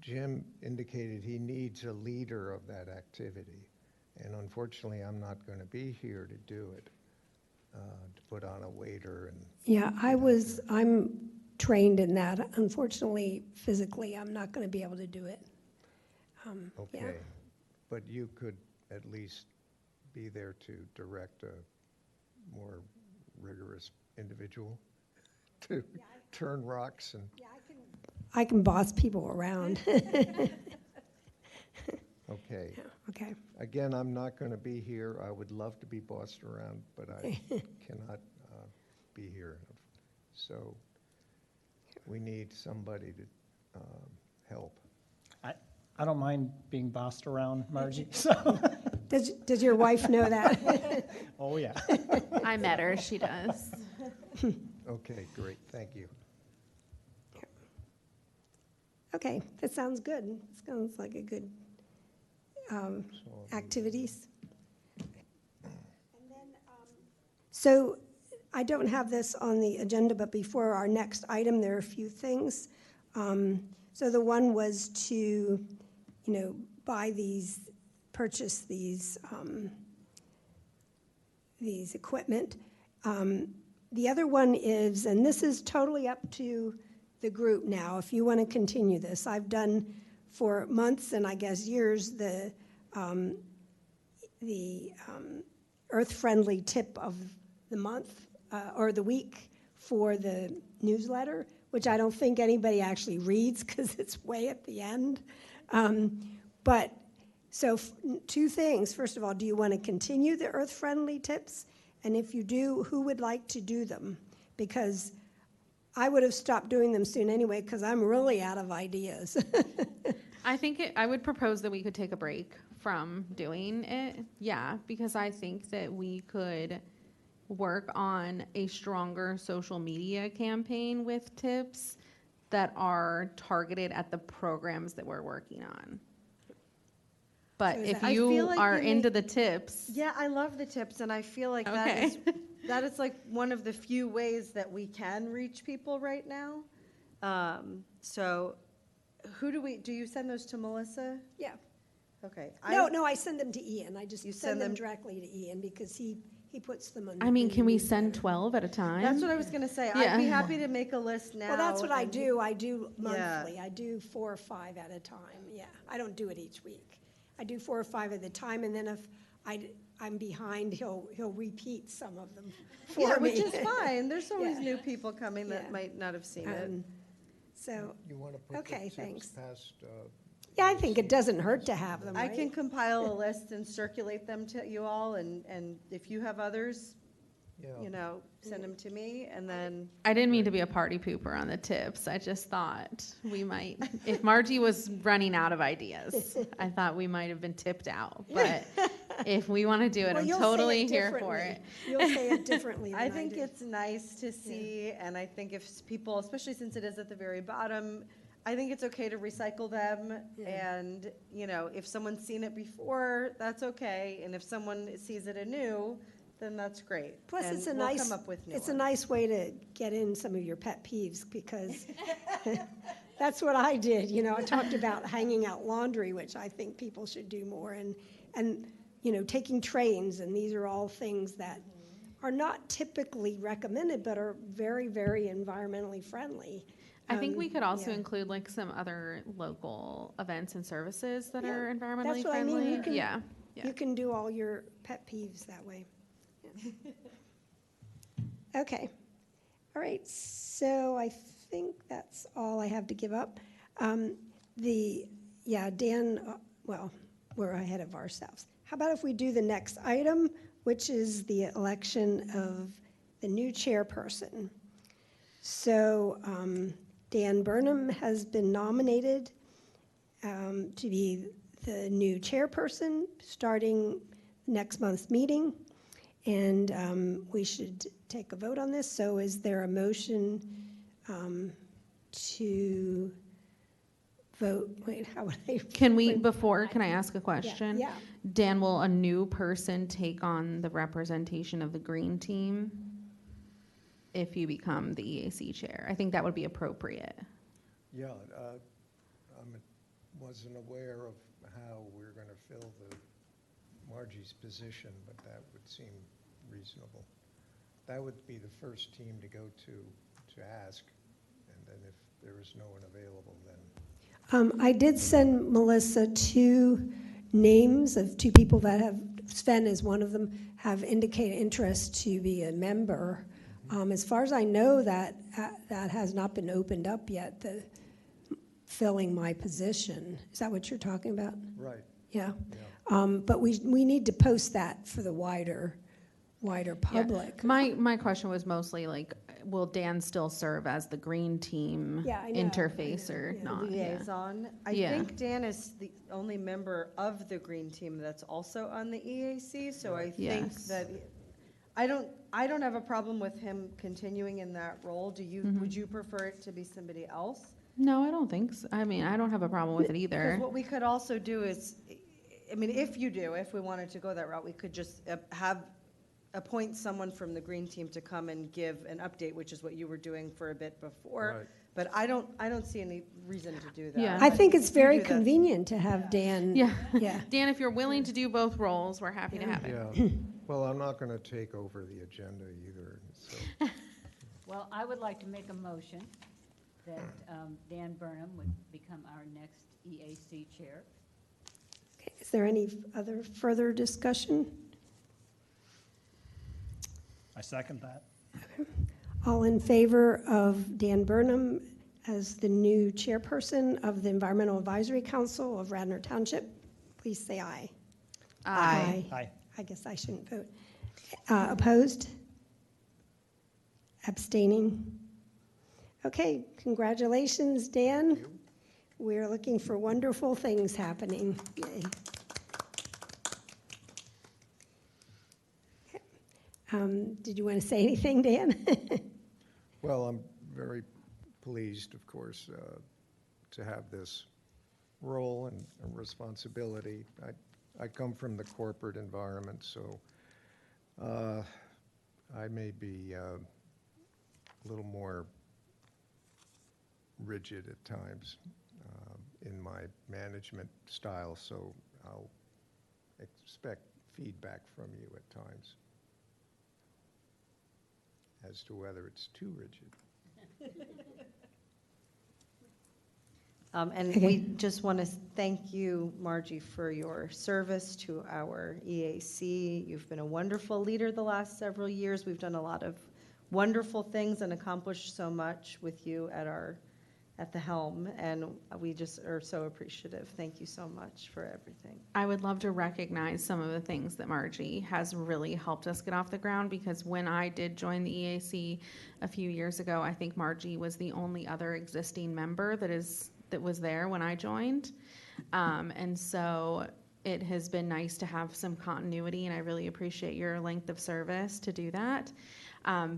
Speaker 7: Jim indicated he needs a leader of that activity. And unfortunately, I'm not going to be here to do it, to put on a wader and
Speaker 1: Yeah, I'm trained in that. Unfortunately, physically, I'm not going to be able to do it. Yeah.
Speaker 7: okay. But you could at least be there to direct a more rigorous individual to turn rocks and,
Speaker 1: I can boss people around.
Speaker 7: okay.
Speaker 1: Okay,
Speaker 7: Again, I'm not going to be here. I would love to be bossed around, but I cannot be here. So we need somebody to help.
Speaker 2: I don't mind being bossed around, Margie, so,
Speaker 1: does your wife know that?
Speaker 2: oh, yeah.
Speaker 5: I met her, she does.
Speaker 7: Okay, great, thank you.
Speaker 1: Okay, that sounds good. Sounds like a good activities. So I don't have this on the agenda, but before our next item, there are a few things. So the one was to, purchase these equipment. The other one is, and this is totally up to the group now, if you want to continue this. I've done for months and I guess years the earth-friendly tip of the month or the week for the newsletter, which I don't think anybody actually reads because it's way at the end. But so two things. First of all, do you want to continue the earth-friendly tips? And if you do, who would like to do them? Because I would have stopped doing them soon anyway because I'm really out of ideas.
Speaker 5: I would propose that we could take a break from doing it. Yeah, because I think that we could work on a stronger social media campaign with tips that are targeted at the programs that we're working on. But
Speaker 1: So is
Speaker 5: if
Speaker 1: that-
Speaker 6: I feel
Speaker 5: you
Speaker 6: like
Speaker 5: are
Speaker 6: you
Speaker 5: into
Speaker 6: make-
Speaker 5: the tips,
Speaker 6: Yeah, I love the tips, and I feel like
Speaker 5: Okay.
Speaker 6: that is like one of the few ways that we can reach people right now. So who do you send those to Melissa?
Speaker 1: Yeah.
Speaker 6: Okay.
Speaker 1: No, I send them to Ian. I just
Speaker 6: You
Speaker 1: send
Speaker 6: send
Speaker 1: them
Speaker 6: them-
Speaker 1: directly to Ian because he puts them on.
Speaker 5: I mean,
Speaker 1: in
Speaker 5: can
Speaker 1: the
Speaker 5: we send
Speaker 1: newsletter.
Speaker 5: 12 at a time?
Speaker 6: That's what I was gonna say.
Speaker 5: Yeah.
Speaker 6: I'd be happy to make a list now.
Speaker 1: Well, that's what I
Speaker 6: and-
Speaker 1: do. I do
Speaker 6: Yeah.
Speaker 1: monthly. I do 4 or 5 at a time. Yeah, I don't do it each week. I do 4 or 5 at a time, and then if I'm behind, he'll repeat some of them
Speaker 6: Yeah,
Speaker 1: for me.
Speaker 6: which is fine. There's always
Speaker 1: Yeah.
Speaker 6: new people coming that
Speaker 1: Yeah.
Speaker 6: might not have seen it.
Speaker 1: So,
Speaker 7: You want to put the
Speaker 1: Okay,
Speaker 7: tips
Speaker 1: thanks.
Speaker 7: past?
Speaker 1: yeah, I think it doesn't hurt to have them,
Speaker 6: I
Speaker 1: right?
Speaker 6: can compile a list and circulate them to you all, and if you have others, you know, send them to me, and then,
Speaker 5: I didn't mean to be a party pooper on the tips. I just thought we might, if Margie was running out of ideas, I thought we might have been tipped out. But if we want to do it,
Speaker 1: Well,
Speaker 5: I'm
Speaker 1: you'll say
Speaker 5: totally
Speaker 1: it
Speaker 5: here for
Speaker 1: differently.
Speaker 5: it.
Speaker 1: You'll say it differently than
Speaker 6: I
Speaker 1: I
Speaker 6: think
Speaker 1: do.
Speaker 6: it's nice to see, and I think if people, especially since it is at the very bottom, I think it's okay to recycle them,
Speaker 1: Yeah.
Speaker 6: and, you know, if someone's seen it before, that's okay, and if someone sees it anew, then that's great.
Speaker 1: Plus,
Speaker 6: And
Speaker 1: it's a
Speaker 6: we'll
Speaker 1: nice,
Speaker 6: come up with new
Speaker 1: it's a
Speaker 6: ones.
Speaker 1: nice way to get in some of your pet peeves, because that's what I did, you know, I talked about hanging out laundry, which I think people should do more, and, you know, taking trains, and these are all things that are not typically recommended, but are very, very environmentally friendly.
Speaker 5: I think we could also
Speaker 1: yeah.
Speaker 5: include like some other local events and services that
Speaker 1: Yeah,
Speaker 5: are environmentally
Speaker 1: that's what I mean.
Speaker 5: friendly.
Speaker 1: You can-
Speaker 5: Yeah, yeah.
Speaker 1: You can do all your pet peeves that way. Yeah. Okay. All right, so I think that's all I have to give up. Dan, well, we're ahead of ourselves. How about if we do the next item, which is the election of the new chairperson? So Dan Burnham has been nominated to be the new chairperson starting next month's meeting, and we should take a vote on this. So is there a motion to vote? Wait, how would I?
Speaker 5: Can we, can I ask a question?
Speaker 1: Yeah.
Speaker 5: Dan, will a new person take on the representation of the green team if you become the EAC chair? I think that would be appropriate.
Speaker 7: Yeah, I wasn't aware of how we're going to fill the Margie's position, but that would seem reasonable. That would be the first team to go to ask, and then if there is no one available, then.
Speaker 1: I did send Melissa 2 names of 2 people that have, Sven is one of them, have indicated interest to be a member. As far as I know, that has not been opened up yet, the filling my position. Is that what you're talking about?
Speaker 7: Right.
Speaker 1: Yeah.
Speaker 7: Yeah.
Speaker 1: But we need to post that for the wider public.
Speaker 5: My question was mostly like, will Dan still serve as the green team
Speaker 1: Yeah, I know,
Speaker 5: interface
Speaker 1: I know,
Speaker 5: or
Speaker 1: yeah.
Speaker 5: not? Yeah.
Speaker 6: Liaison. I
Speaker 5: Yeah.
Speaker 6: think Dan is the only member of the green team that's also on the EAC, so I think
Speaker 5: Yes.
Speaker 6: that, I don't have a problem with him continuing in that role. Do you, would you prefer it to be somebody else?
Speaker 5: No, I don't think so. I mean, I don't have a problem with it
Speaker 6: Because
Speaker 5: either.
Speaker 6: what we could also do is, I mean, if we wanted to go that route, we could just appoint someone from the green team to come and give an update, which is what you were doing for a bit before.
Speaker 7: Right.
Speaker 6: But I don't see any reason to do that.
Speaker 5: Yeah.
Speaker 1: I
Speaker 6: But
Speaker 1: think it's
Speaker 6: if you
Speaker 1: very
Speaker 6: do that-
Speaker 1: convenient to have Dan.
Speaker 5: Yeah.
Speaker 1: Yeah.
Speaker 5: Dan, if you're willing to do both roles, we're happy to have it.
Speaker 7: Yeah, well, I'm not going to take over the agenda either, so.
Speaker 4: Well, I would like to make a motion that Dan Burnham would become our next EAC chair.
Speaker 1: Okay, is there any other further discussion?
Speaker 2: I second that.
Speaker 1: All in favor of Dan Burnham as the new chairperson of the Environmental Advisory Council of Radnor Township, please say aye.
Speaker 5: Aye.
Speaker 2: Aye.
Speaker 1: I guess I shouldn't vote. Opposed? Abstaining? Okay, congratulations, Dan. We're looking for wonderful things happening. Yay. Okay. Did you want to say anything, Dan?
Speaker 7: Well, I'm very pleased, of course, to have this role and responsibility. I come from the corporate environment, so I may be a little more rigid at times in my management style, so I'll expect feedback from you at times as to whether it's too rigid.
Speaker 6: And
Speaker 1: Okay.
Speaker 6: we just want to thank you, Margie, for your service to our EAC. You've been a wonderful leader the last several years. We've done a lot of wonderful things and accomplished so much with you at the helm, and we just are so appreciative. Thank you so much for everything.
Speaker 5: I would love to recognize some of the things that Margie has really helped us get off the ground, because when I did join the EAC a few years ago, I think Margie was the only other existing member that was there when I joined. And so it has been nice to have some continuity, and I really appreciate your length of service to do that.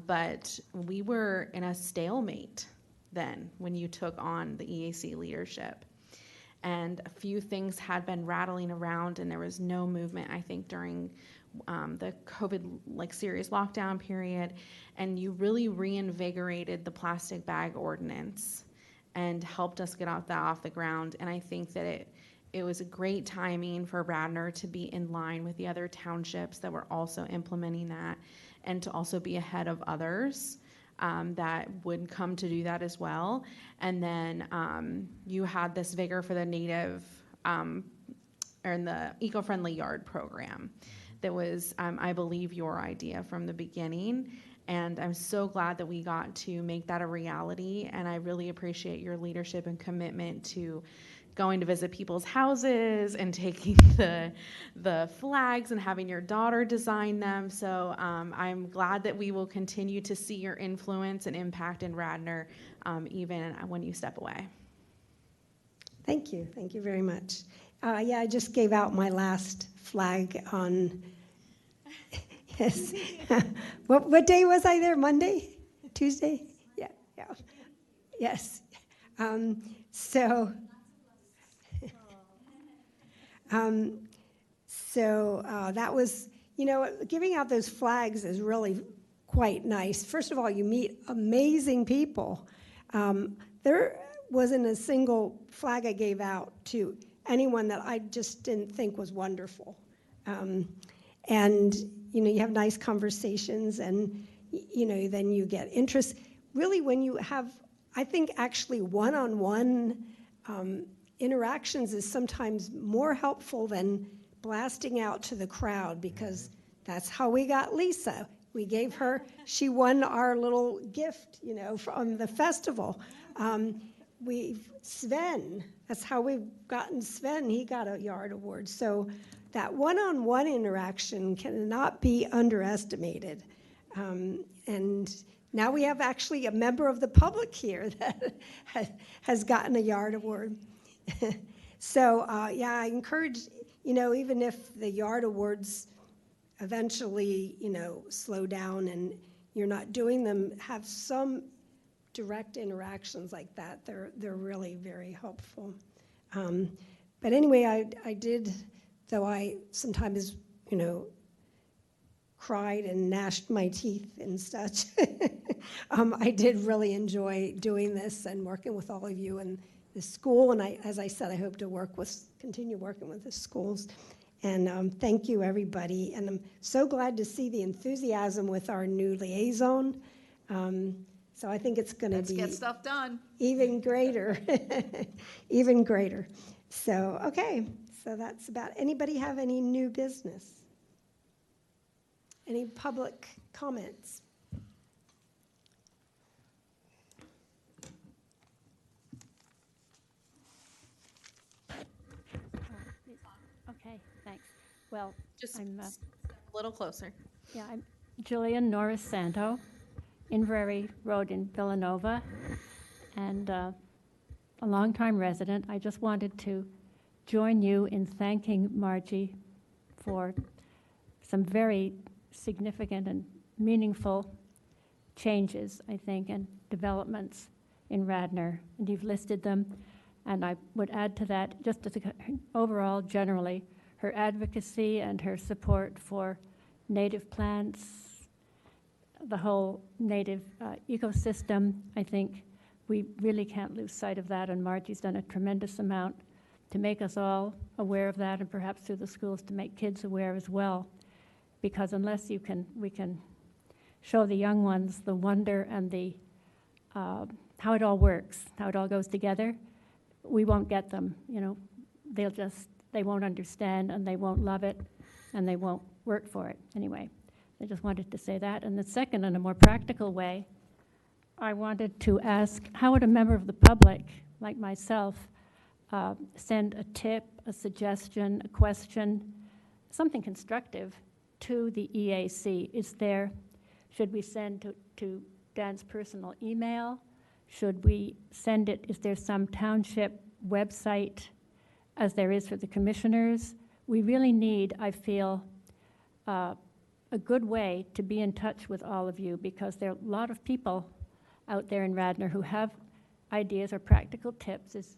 Speaker 5: But we were in a stalemate then when you took on the EAC leadership. And a few things had been rattling around, and there was no movement, I think, during the COVID serious lockdown period. And you really reinvigorated the plastic bag ordinance and helped us get off the ground. And I think that it was a great timing for Radnor to be in line with the other townships that were also implementing that, and to also be ahead of others that would come to do that as well. And then you had this vigor for the native or in the eco-friendly yard program that was, I believe, your idea from the beginning. And I'm so glad that we got to make that a reality. And I really appreciate your leadership and commitment to going to visit people's houses and taking the flags and having your daughter design them. So I'm glad that we will continue to see your influence and impact in Radnor even when you step away.
Speaker 1: Thank you. Thank you very much. Yeah, I just gave out my last flag on, yes. What day was I there? Monday? Tuesday? Yeah, yeah. Yes. That was, giving out those flags is really quite nice. First of all, you meet amazing people. There wasn't a single flag I gave out to anyone that I just didn't think was wonderful. And, you have nice conversations, and, then you get interest. Really, when you have, I think, actually one-on-one interactions is sometimes more helpful than blasting out to the crowd, because that's how we got Lisa. We gave her, she won our little gift, from the festival. Sven, that's how we've gotten Sven, he got a yard award. So that one-on-one interaction cannot be underestimated. And now we have actually a member of the public here that has gotten a yard award. So, yeah, I encourage, even if the yard awards eventually, slow down and you're not doing them, have some direct interactions like that. They're really very helpful. But anyway, I did, though I sometimes, cried and gnashed my teeth and such, I did really enjoy doing this and working with all of you and the school. And as I said, I hope to continue working with the schools. And thank you, everybody. And I'm so glad to see the enthusiasm with our new liaison. So I think it's going to be
Speaker 3: Let's get stuff done.
Speaker 1: even greater, even greater. So, okay, so that's about, anybody have any new business? Any public comments?
Speaker 10: Okay, thanks. Well,
Speaker 5: Just
Speaker 10: I'm,
Speaker 5: a little closer.
Speaker 10: yeah, I'm Julian Norris Santo, Inverary Road in Villanova, and a longtime resident. I just wanted to join you in thanking Margie for some very significant and meaningful changes, I think, and developments in Radnor, and you've listed them. And I would add to that, just as overall, generally, her advocacy and her support for native plants, the whole native ecosystem. I think we really can't lose sight of that, and Margie's done a tremendous amount to make us all aware of that, and perhaps through the schools to make kids aware as well. Because unless we can show the young ones the wonder and the how it all works, how it all goes together, we won't get them, you know. They won't understand, and they won't love it, and they won't work for it. Anyway, I just wanted to say that. And the second, in a more practical way, I wanted to ask, how would a member of the public, like myself, send a tip, a suggestion, a question, something constructive to the EAC? Should we send to Dan's personal email? Should we send it, is there some township website, as there is for the commissioners? We really need, I feel, a good way to be in touch with all of you, because there are a lot of people out there in Radnor who have ideas or practical tips, as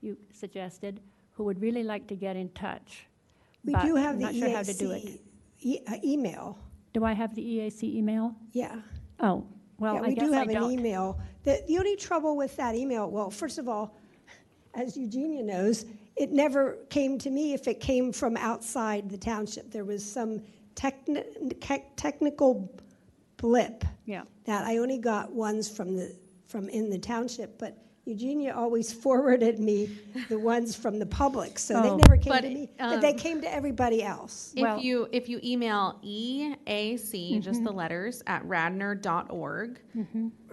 Speaker 10: you suggested, who would really like to get in touch.
Speaker 1: We
Speaker 10: But
Speaker 1: do have
Speaker 10: I'm
Speaker 1: the
Speaker 10: not sure how to do it.
Speaker 1: EAC email.
Speaker 10: Do I have the EAC email?
Speaker 1: Yeah.
Speaker 10: Oh, well,
Speaker 1: Yeah,
Speaker 10: I
Speaker 1: we
Speaker 10: guess
Speaker 1: do
Speaker 10: I
Speaker 1: have an
Speaker 10: don't.
Speaker 1: email. The only trouble with that email, well, first of all, as Eugenia knows, it never came to me if it came from outside the township. There was some technical blip
Speaker 10: Yeah.
Speaker 1: that I only got ones from in the township, but Eugenia always forwarded me the ones from the public, so they
Speaker 10: Oh.
Speaker 1: never came
Speaker 5: But,
Speaker 1: to me, but they came to everybody else.
Speaker 10: Well-
Speaker 5: If you email EAC, just the letters, at radnor.org,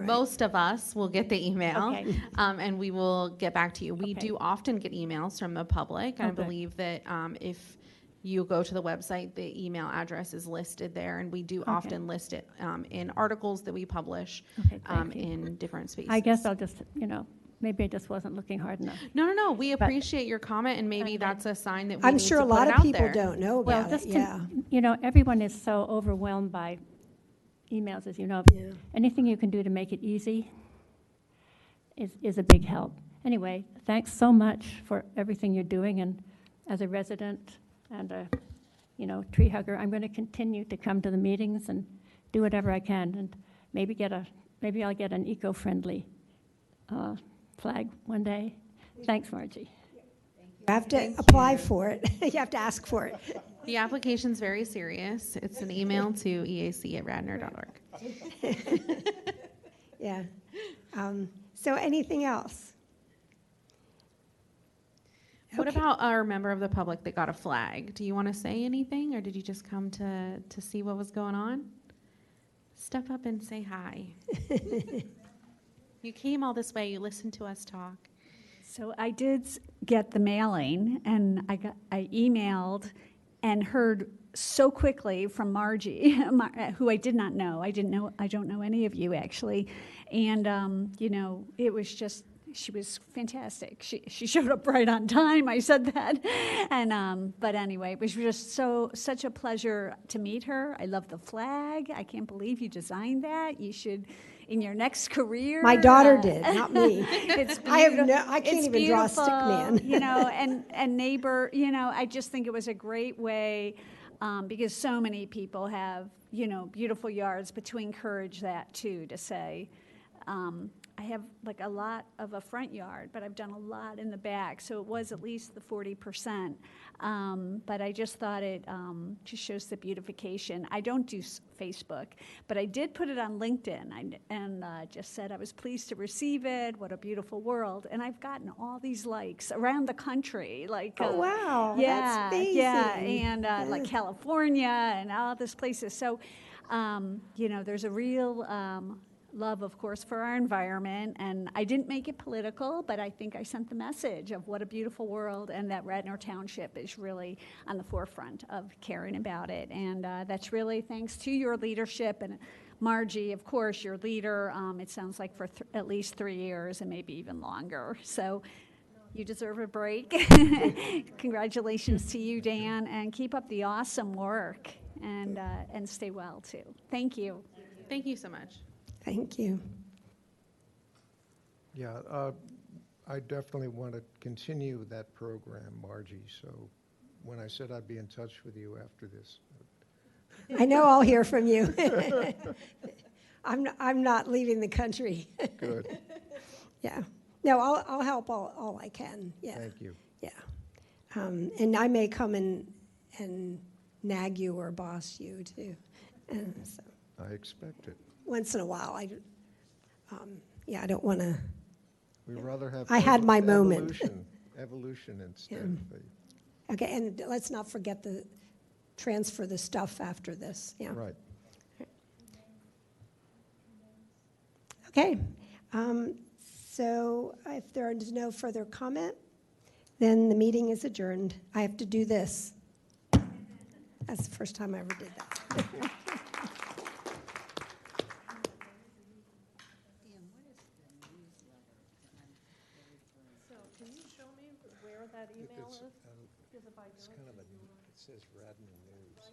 Speaker 5: most of us will get the email,
Speaker 10: Okay.
Speaker 5: and we will get back to you. We
Speaker 10: Okay.
Speaker 5: do often get emails from the public. I
Speaker 10: Oh, good.
Speaker 5: believe that if you go to the website, the email address is listed there, and we do often list it in articles that we publish
Speaker 10: Okay, thank you.
Speaker 5: in different spaces.
Speaker 10: I guess I'll just, maybe I just wasn't looking hard enough.
Speaker 5: No. We appreciate your comment, and maybe that's a sign that we
Speaker 1: I'm
Speaker 5: need
Speaker 1: sure
Speaker 5: to
Speaker 1: a
Speaker 5: put
Speaker 1: lot
Speaker 5: it
Speaker 1: of
Speaker 5: out
Speaker 1: people
Speaker 5: there.
Speaker 1: don't know
Speaker 10: Well,
Speaker 1: about it,
Speaker 10: just
Speaker 1: yeah.
Speaker 10: everyone is so overwhelmed by emails, as you know.
Speaker 1: Yeah.
Speaker 10: Anything you can do to make it easy is a big help. Anyway, thanks so much for everything you're doing, and as a resident and a, tree hugger, I'm going to continue to come to the meetings and do whatever I can, and maybe I'll get an eco-friendly flag one day. Thanks, Margie.
Speaker 1: You have to apply for it. You have to ask for it.
Speaker 5: The application's very serious. It's an email to eac@radnor.org.
Speaker 1: Yeah. So anything else?
Speaker 5: What
Speaker 1: Okay.
Speaker 5: about our member of the public that got a flag? Do you want to say anything, or did you just come to see what was going on? Step up and say hi. You came all this way. You listened to us talk.
Speaker 11: So I did get the mailing, and I emailed and heard so quickly from Margie, who I did not know. I don't know any of you actually, and it was just. She was fantastic. She showed up right on time. I said that, and but anyway, it was just such a pleasure to meet her. I love the flag. I can't believe you designed that. You should, in your next career.
Speaker 1: My daughter did, not me.
Speaker 11: It's
Speaker 1: I can't
Speaker 11: it's
Speaker 1: even draw a stick man.
Speaker 11: and neighbor. I just think it was a great way because so many people have beautiful yards, but to encourage that too, to say. I have like a lot of a front yard, but I've done a lot in the back, so it was at least the 40%. But I just thought it just shows the beautification. I don't do Facebook, but I did put it on LinkedIn and just said I was pleased to receive it. What a beautiful world! And I've gotten all these likes around the country, like
Speaker 1: Oh, wow,
Speaker 11: yeah,
Speaker 1: that's amazing.
Speaker 11: yeah, and like California and all these places. So there's a real love, of course, for our environment, and I didn't make it political, but I think I sent the message of what a beautiful world, and that Radnor Township is really on the forefront of caring about it, and that's really thanks to your leadership, and Margie, of course, your leader, it sounds like for at least 3 years, and maybe even longer, so you deserve a break. Congratulations to you, Dan, and keep up the awesome work, and stay well, too. Thank you.
Speaker 5: Thank you so much.
Speaker 1: Thank you.
Speaker 7: Yeah, I definitely want to continue that program, Margie, so when I said I'd be in touch with you after this.
Speaker 1: I know I'll hear from you. I'm not leaving the country.
Speaker 7: Good,
Speaker 1: Yeah. No, I'll help all I can. Yeah.
Speaker 7: thank you.
Speaker 1: Yeah. And I may come and nag you or boss you too. And so
Speaker 7: I expect it.
Speaker 1: once in a while, I don't want to
Speaker 7: We'd rather have.
Speaker 1: I had my moment.
Speaker 7: Evolution instead of the,
Speaker 1: Okay, and let's not forget the, transfer the stuff after this, yeah.
Speaker 7: right.
Speaker 1: Okay, so if there is no further comment, then the meeting is adjourned. I have to do this. That's the first time I ever did that.
Speaker 5: So can you show me where that email is?
Speaker 7: It's kind of a, it says Radnor News.